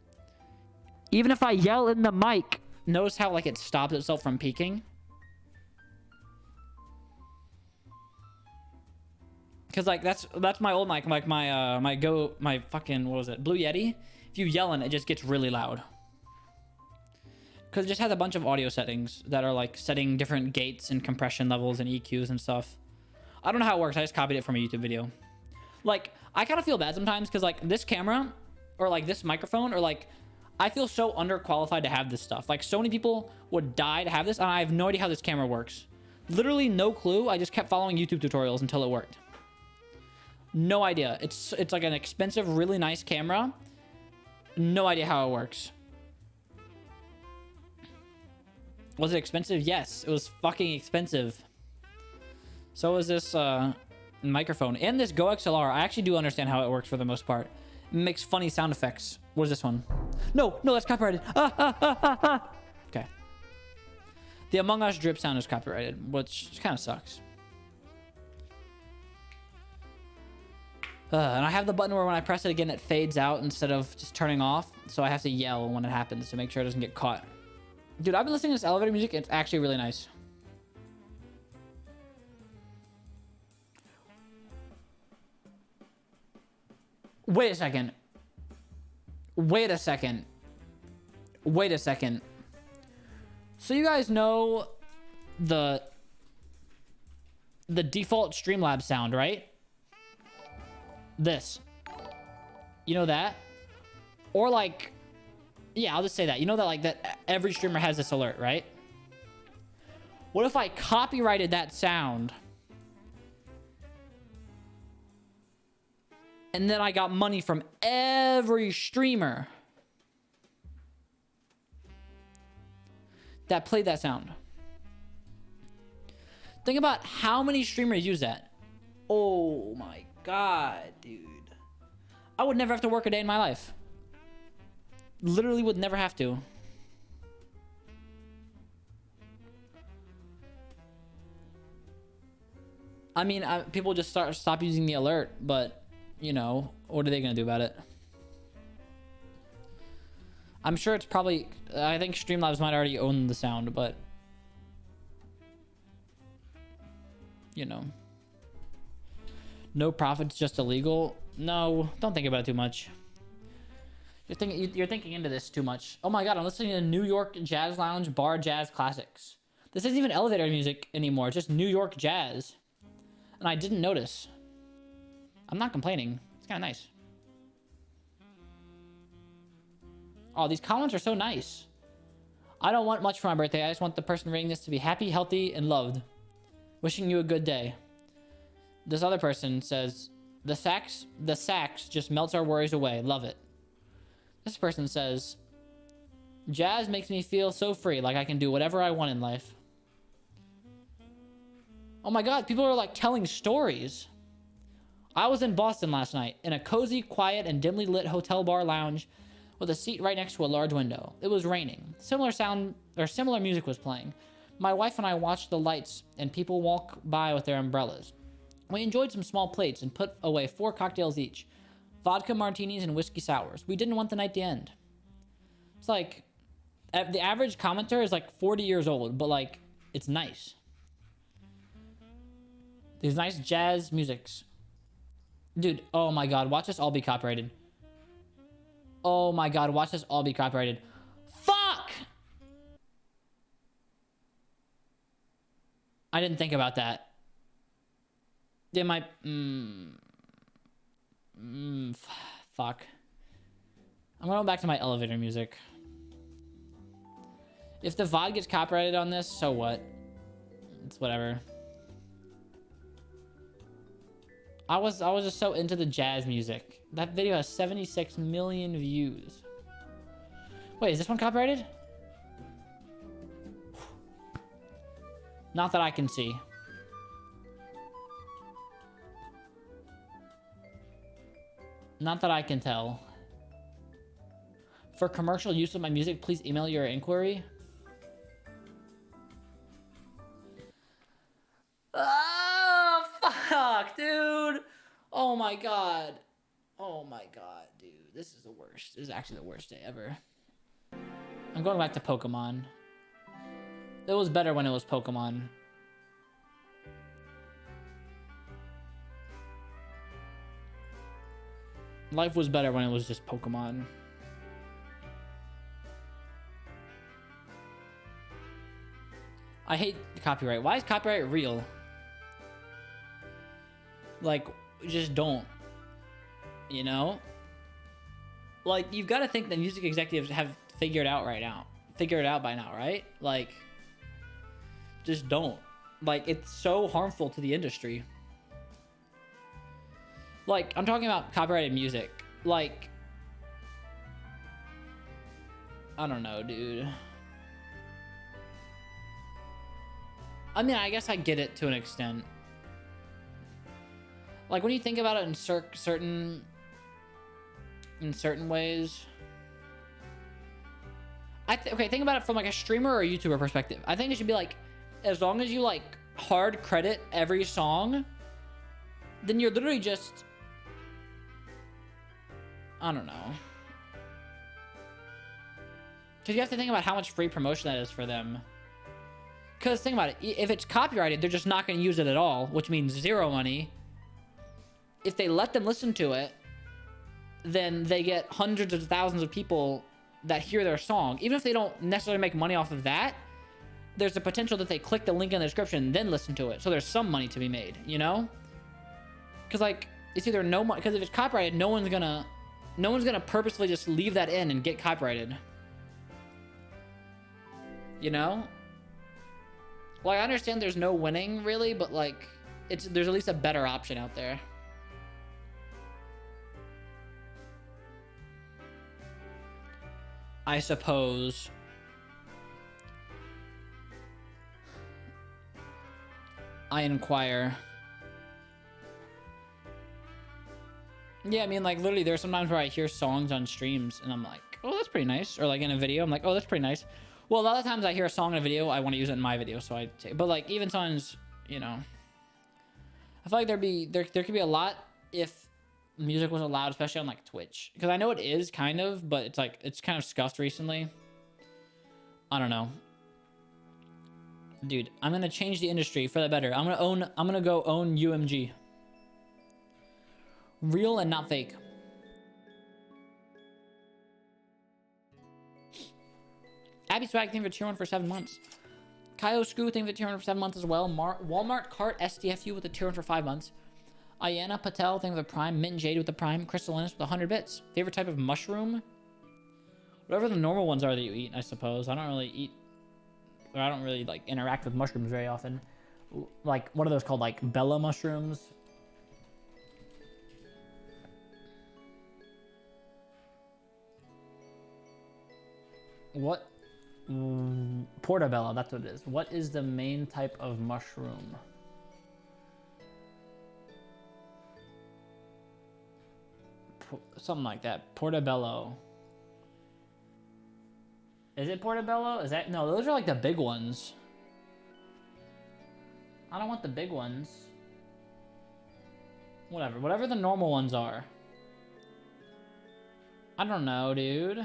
Even if I yell in the mic, notice how like it stops itself from peaking. Cause like that's my old mic, like my fucking, what was it, Blue Yeti. If you yell in it, it just gets really loud. Cause it just has a bunch of audio settings that are like setting different gates and compression levels and EQs and stuff. I don't know how it works. I just copied it from a YouTube video. Like, I kind of feel bad sometimes because like this camera or like this microphone or like, I feel so underqualified to have this stuff. Like, so many people would die to have this, and I have no idea how this camera works. Literally no clue. I just kept following YouTube tutorials until it worked. No idea. It's like an expensive, really nice camera. No idea how it works. Was it expensive? Yes, it was fucking expensive. So was this microphone. And this Go XLR, I actually do understand how it works for the most part. It makes funny sound effects. What is this one? No, that's copyrighted. Okay. The Among Us drip sound is copyrighted, which kind of sucks. And I have the button where when I press it again, it fades out instead of just turning off. So I have to yell when it happens to make sure it doesn't get caught. Dude, I've been listening to this elevator music. It's actually really nice. Wait a second. Wait a second. Wait a second. So you guys know the default Streamlabs sound, right? This. You know that? Or like, yeah, I'll just say that. You know that like that every streamer has this alert, right? What if I copyrighted that sound? And then I got money from every streamer that played that sound. Think about how many streamers use that. Oh my god, dude. I would never have to work a day in my life. Literally would never have to. I mean, people just stop using the alert, but you know, what are they gonna do about it? I'm sure it's probably, I think Streamlabs might already own the sound, but you know, no profits, just illegal. No, don't think about it too much. You're thinking into this too much. Oh my god, I'm listening to New York Jazz Lounge Bar Jazz Classics. This isn't even elevator music anymore. It's just New York jazz. And I didn't notice. I'm not complaining. It's kind of nice. Oh, these comments are so nice. I don't want much for my birthday. I just want the person reading this to be happy, healthy, and loved. Wishing you a good day. This other person says, the sax just melts our worries away. Love it. This person says, jazz makes me feel so free, like I can do whatever I want in life. Oh my god, people are like telling stories. I was in Boston last night in a cozy, quiet, and dimly lit hotel bar lounge with a seat right next to a large window. It was raining. Similar music was playing. My wife and I watched the lights and people walk by with their umbrellas. We enjoyed some small plates and put away 4 cocktails each. Vodka martinis and whiskey sours. We didn't want the night to end. It's like, the average commenter is like 40 years old, but like, it's nice. These nice jazz musics. Dude, oh my god, watch this all be copyrighted. Oh my god, watch this all be copyrighted. Fuck! I didn't think about that. They might... fuck. I'm going back to my elevator music. If the VOD gets copyrighted on this, so what? It's whatever. I was just so into the jazz music. That video has 76 million views. Wait, is this one copyrighted? Not that I can see. Not that I can tell. For commercial use of my music, please email your inquiry. Oh, fuck, dude. Oh my god. Oh my god, dude. This is the worst. This is actually the worst day ever. I'm going back to Pokemon. It was better when it was Pokemon. Life was better when it was just Pokemon. I hate copyright. Why is copyright real? Like, just don't. You know? Like, you've got to think that music executives have figured it out by now, right? Like, just don't. Like, it's so harmful to the industry. Like, I'm talking about copyrighted music. Like, I don't know, dude. I mean, I guess I get it to an extent. Like, when you think about it in certain ways. Okay, think about it from like a streamer or a YouTuber perspective. I think it should be like, as long as you like hard credit every song, then you're literally just, I don't know. Because you have to think about how much free promotion that is for them. Because think about it, if it's copyrighted, they're just not going to use it at all, which means zero money. If they let them listen to it, then they get hundreds of thousands of people that hear their song. Even if they don't necessarily make money off of that, there's a potential that they click the link in the description and then listen to it. So there's some money to be made, you know? Because like, it's either no money, because if it's copyrighted, no one's gonna purposefully just leave that in and get copyrighted. You know? Like, I understand there's no winning really, but like, there's at least a better option out there. I suppose. I inquire. Yeah, I mean, like, literally, there's sometimes where I hear songs on streams, and I'm like, oh, that's pretty nice. Or, like, in a video, I'm like, oh, that's pretty nice. Well, a lot of times I hear a song in a video, I want to use it in my video, so I take... But, like, even songs, you know... I feel like there could be a lot if music was allowed, especially on, like, Twitch. Because I know it is, kind of, but it's, like, it's kind of scuffed recently. I don't know. Dude, I'm gonna change the industry for the better. I'm gonna go own UMG. Real and not fake. Abby Swag, thank you for cheering for 7 months. Kyo Screw, thank you for the tier 1 for 7 months as well. Walmart Cart SDFU with the tier 1 for 5 months. Ayana Patel, thank you for the prime. Mint Jade with the prime. Crystal Ennis with 100 bits. Favorite type of mushroom? Whatever the normal ones are that you eat, I suppose. I don't really eat, or I don't really like interact with mushrooms very often. Like, what are those called? Like Bella mushrooms? What? Portobello, that's what it is. What is the main type of mushroom? Something like that. Portobello. Is it portobello? Is that... No, those are like the big ones. I don't want the big ones. Whatever. Whatever the normal ones are. I don't know, dude.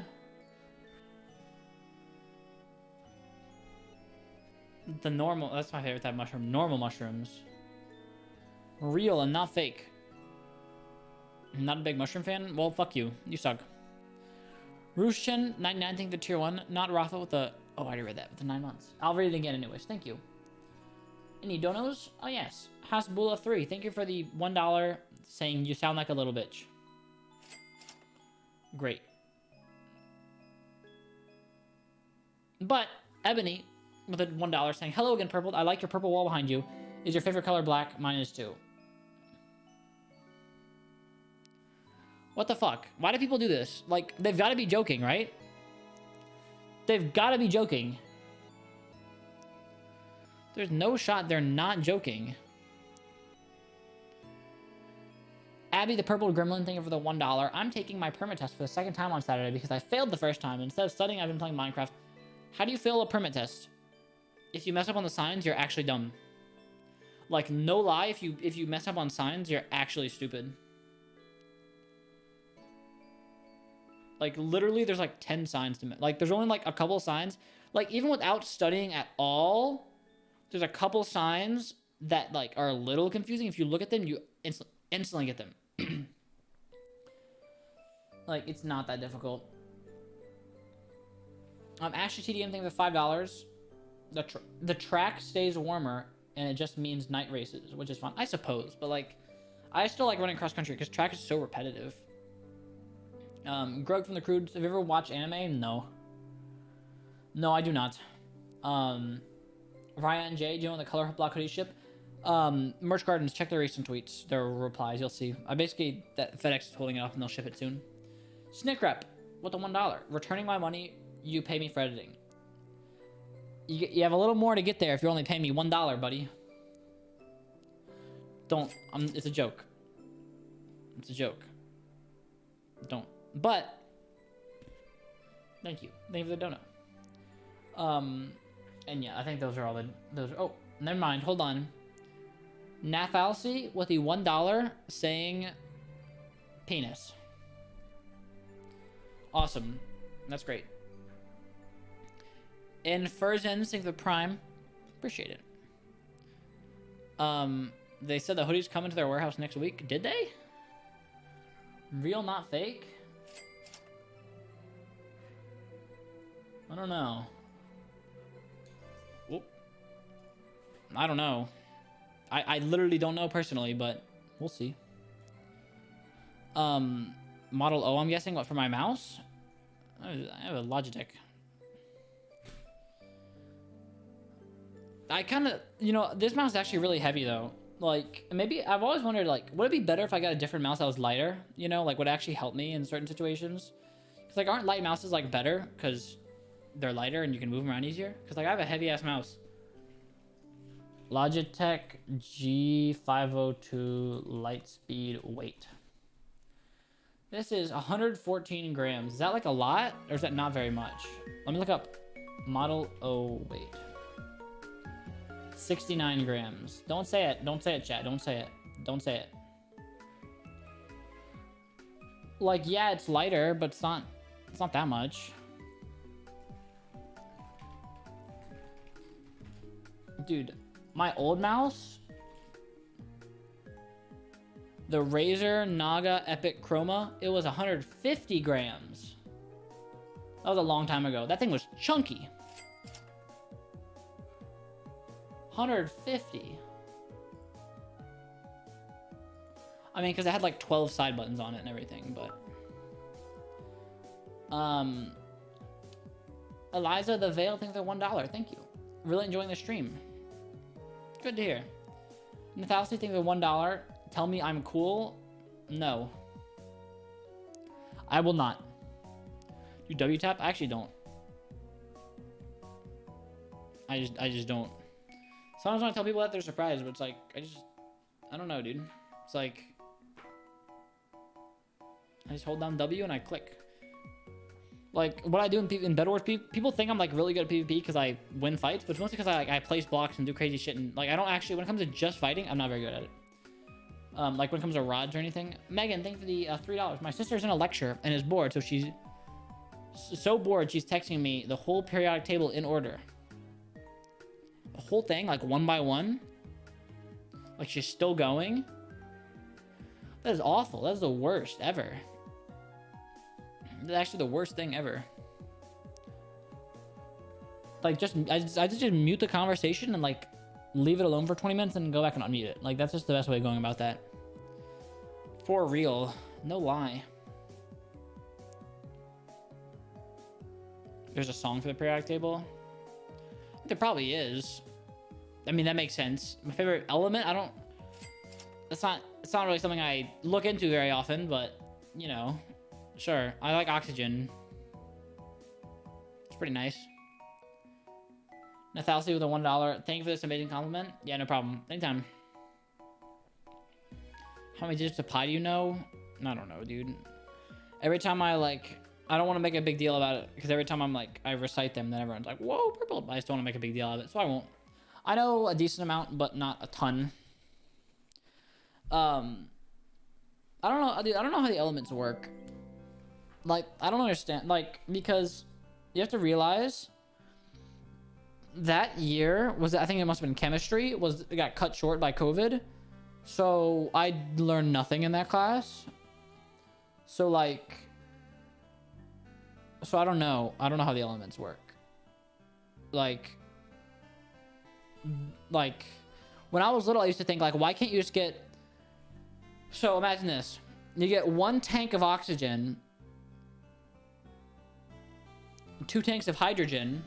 The normal... That's my favorite type of mushroom. Normal mushrooms. Real and not fake. Not a big mushroom fan? Well, fuck you. You suck. Rushin, 99, thank you for tier 1. Not Rafa with the... Oh, I already read that. With the 9 months. I'll read it again anyways. Thank you. Any donos? Oh, yes. Hasbula 3, thank you for the $1 saying you sound like a little bitch. Great. But, Ebony, with a $1 saying, hello again, Purple. I like your purple wall behind you. Is your favorite color black? Mine is too. What the fuck? Why do people do this? Like, they've got to be joking, right? They've got to be joking. There's no shot they're not joking. Abby, the purple gremlin, thank you for the $1. I'm taking my permit test for the 2nd time on Saturday because I failed the first time. Instead of studying, I've been playing Minecraft. How do you fail a permit test? If you mess up on the signs, you're actually dumb. Like, no lie, if you mess up on signs, you're actually stupid. Like, literally, there's like 10 signs to... Like, there's only like a couple signs. Like, even without studying at all, there's a couple signs that, like, are a little confusing. If you look at them, you instantly get them. Like, it's not that difficult. Ashley TDM, thank you for $5. The track stays warmer, and it just means night races, which is fun. I suppose, but, like, I still like running cross-country because track is so repetitive. Grug from the Crudes, have you ever watched anime? No. No, I do not. Ryan J, do you know the color block hoodie ship? Merch Gardens, check their recent tweets, their replies, you'll see. I basically, that FedEx is holding it up and they'll ship it soon. Snick Rep, with the $1. Returning my money, you pay me for editing. You have a little more to get there if you're only paying me $1, buddy. Don't, it's a joke. It's a joke. Don't. But, thank you. Thank you for the dono. And yeah, I think those are all oh, never mind. Hold on. Nafalsi with the $1 saying penis. Awesome. That's great. And Furzens, thank you for the prime. Appreciate it. They said the hoodie's coming to their warehouse next week. Did they? Real, not fake? I don't know. Whoop. I don't know. I literally don't know personally, but we'll see. Model O, I'm guessing. What, for my mouse? I have a Logitech. I kind of, you know, this mouse is actually really heavy though. Like, maybe I've always wondered, like, would it be better if I got a different mouse that was lighter? You know, like, would it actually help me in certain situations? Because, like, aren't light mouses, like, better? Because they're lighter and you can move them around easier? Because, like, I have a heavy-ass mouse. Logitech G502 Lightspeed weight. This is 114 grams. Is that, like, a lot? Or is that not very much? Let me look up Model O weight. 69 grams. Don't say it. Don't say it, chat. Don't say it. Don't say it. Like, yeah, it's lighter, but it's not that much. Dude, my old mouse, the Razer Naga Epic Chroma, it was 150 grams. That was a long time ago. That thing was chunky. 150. I mean, because it had like 12 side buttons on it and everything, but... Eliza the Veil, thanks for $1. Thank you. Really enjoying the stream. Good to hear. Nathalsi, thanks for $1. Tell me I'm cool. No. I will not. You W tap? I actually don't. I just don't. Sometimes when I tell people that, they're surprised, but it's like, I don't know, dude. It's like, I just hold down W and I click. Like, what I do in Bed Wars, people think I'm, like, really good at PvP because I win fights, but it's mostly because I place blocks and do crazy shit, and, like, I don't actually, when it comes to just fighting, I'm not very good at it. Like, when it comes to rods or anything. Megan, thanks for the $3. My sister's in a lecture and is bored, so she's so bored, she's texting me the whole periodic table in order. The whole thing, like, one by one. Like, she's still going. That is awful. That is the worst ever. That's actually the worst thing ever. Like, I just mute the conversation and, like, leave it alone for 20 minutes and go back and unmute it. Like, that's just the best way of going about that. For real. No lie. There's a song for the periodic table. There probably is. I mean, that makes sense. My favorite element, it's not really something I look into very often, but, you know, sure. I like oxygen. It's pretty nice. Nathalsi with a $1. Thank you for this amazing compliment. Yeah, no problem. Anytime. How many digits of pi do you know? I don't know, dude. Every time I don't want to make a big deal about it, because every time I recite them, then everyone's like, whoa, purple. I just don't want to make a big deal out of it, so I won't. I know a decent amount, but not a ton. I don't know, dude, I don't know how the elements work. Like, I don't understand, like, because you have to realize that year I think it must have been chemistry, it got cut short by COVID. So I learned nothing in that class. So I don't know. I don't know how the elements work. Like when I was little, I used to think, like, why can't you just get... So imagine this. You get 1 tank of oxygen, 2 tanks of hydrogen.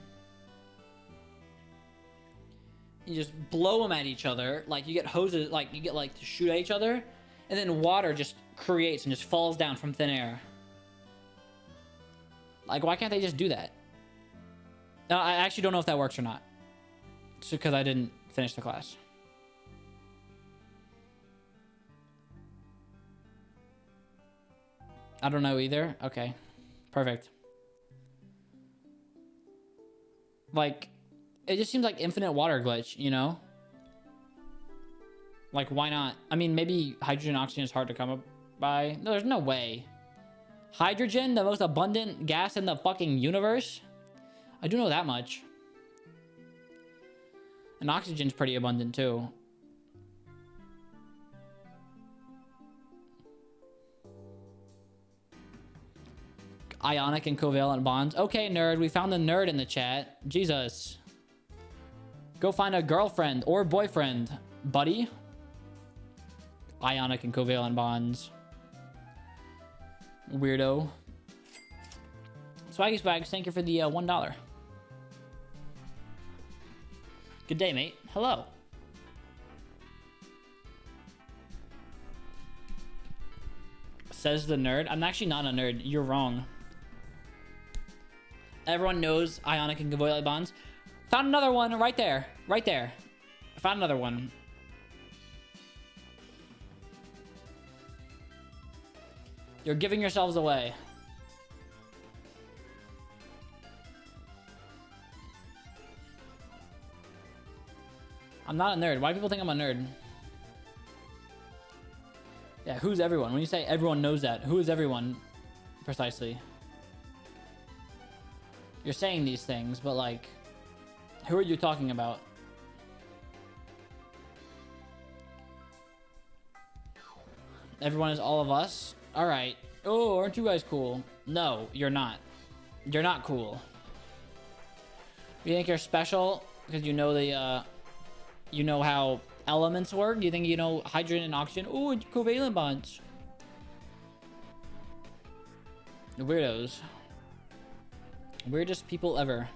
You just blow them at each other. Like, you get hoses, like, you get, like, to shoot at each other. And then water just creates and just falls down from thin air. Like, why can't they just do that? No, I actually don't know if that works or not. It's because I didn't finish the class. I don't know either. Okay. Perfect. Like, it just seems like infinite water glitch, you know? Like, why not? I mean, maybe hydrogen and oxygen is hard to come up by. No, there's no way. Hydrogen, the most abundant gas in the fucking universe? I do know that much. And oxygen's pretty abundant, too. Ionic and covalent bonds. Okay, nerd, we found the nerd in the chat. Jesus. Go find a girlfriend or boyfriend, buddy. Ionic and covalent bonds. Weirdo. Swaggy Swags, thank you for the $1. Good day, mate. Hello. Says the nerd. I'm actually not a nerd. You're wrong. Everyone knows ionic and covalent bonds. Found another one right there. Right there. I found another one. You're giving yourselves away. I'm not a nerd. Why do people think I'm a nerd? Yeah, who's everyone? When you say everyone knows that, who is everyone precisely? You're saying these things, but like, who are you talking about? Everyone is all of us? Alright. Oh, aren't you guys cool? No, you're not. You're not cool. You think you're special because you know the you know how elements work? Do you think you know hydrogen and oxygen? Oh, it's covalent bonds. The weirdos. Weirdest people ever.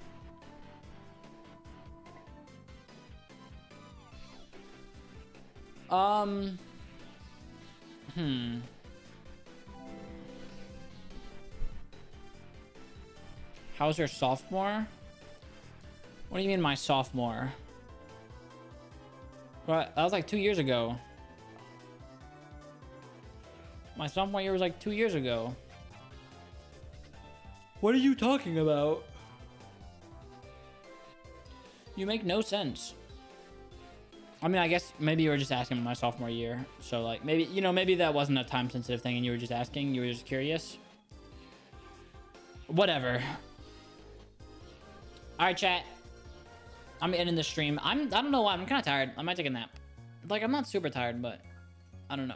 How's your sophomore? What do you mean my sophomore? What? That was like 2 years ago. My sophomore year was like 2 years ago. What are you talking about? You make no sense. I mean, I guess maybe you were just asking my sophomore year. So like maybe, you know, maybe that wasn't a time sensitive thing and you were just asking, you were just curious. Whatever. All right, chat. I'm ending the stream. I don't know why. I'm kind of tired. I might take a nap. Like, I'm not super tired, but I don't know.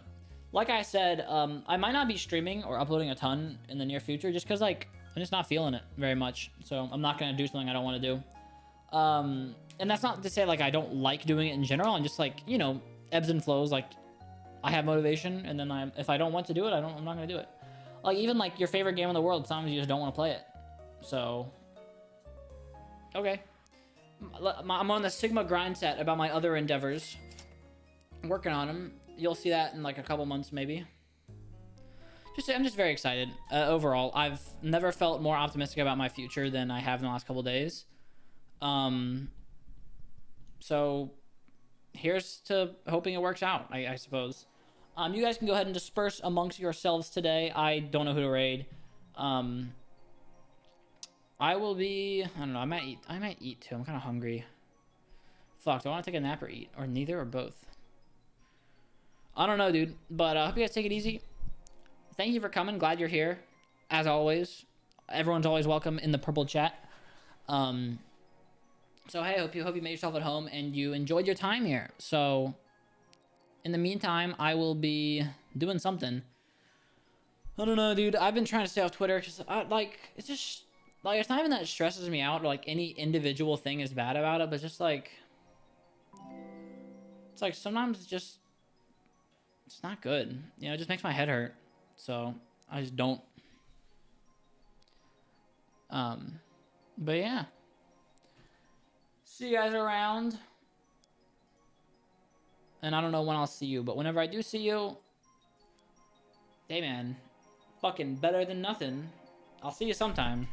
Like I said, I might not be streaming or uploading a ton in the near future just because, like, I'm just not feeling it very much. So I'm not going to do something I don't want to do. And that's not to say, like, I don't like doing it in general. I'm just, like, you know, ebbs and flows. Like, I have motivation, and then if I don't want to do it, I'm not going to do it. Like, even, like, your favorite game in the world, sometimes you just don't want to play it. So, okay. I'm on the Sigma grind set about my other endeavors. I'm working on them. You'll see that in like a couple months, maybe. I'm just very excited. Overall, I've never felt more optimistic about my future than I have in the last couple days. So here's to hoping it works out, I suppose. You guys can go ahead and disperse amongst yourselves today. I don't know who to raid. I will be, I don't know, I might eat too. I'm kind of hungry. Fuck, do I want to take a nap or eat? Or neither or both? I don't know, dude. But I hope you guys take it easy. Thank you for coming. Glad you're here. As always. Everyone's always welcome in the purple chat. So hey, hope you made yourself at home and you enjoyed your time here. So in the meantime, I will be doing something. I don't know, dude. I've been trying to stay off Twitter because it's just like, it's not even that it stresses me out or like any individual thing is bad about it, but just like, it's like sometimes it's not good. You know, it just makes my head hurt. So I just don't. But yeah. See you guys around. And I don't know when I'll see you, but whenever I do see you, hey man, fucking better than nothing. I'll see you sometime.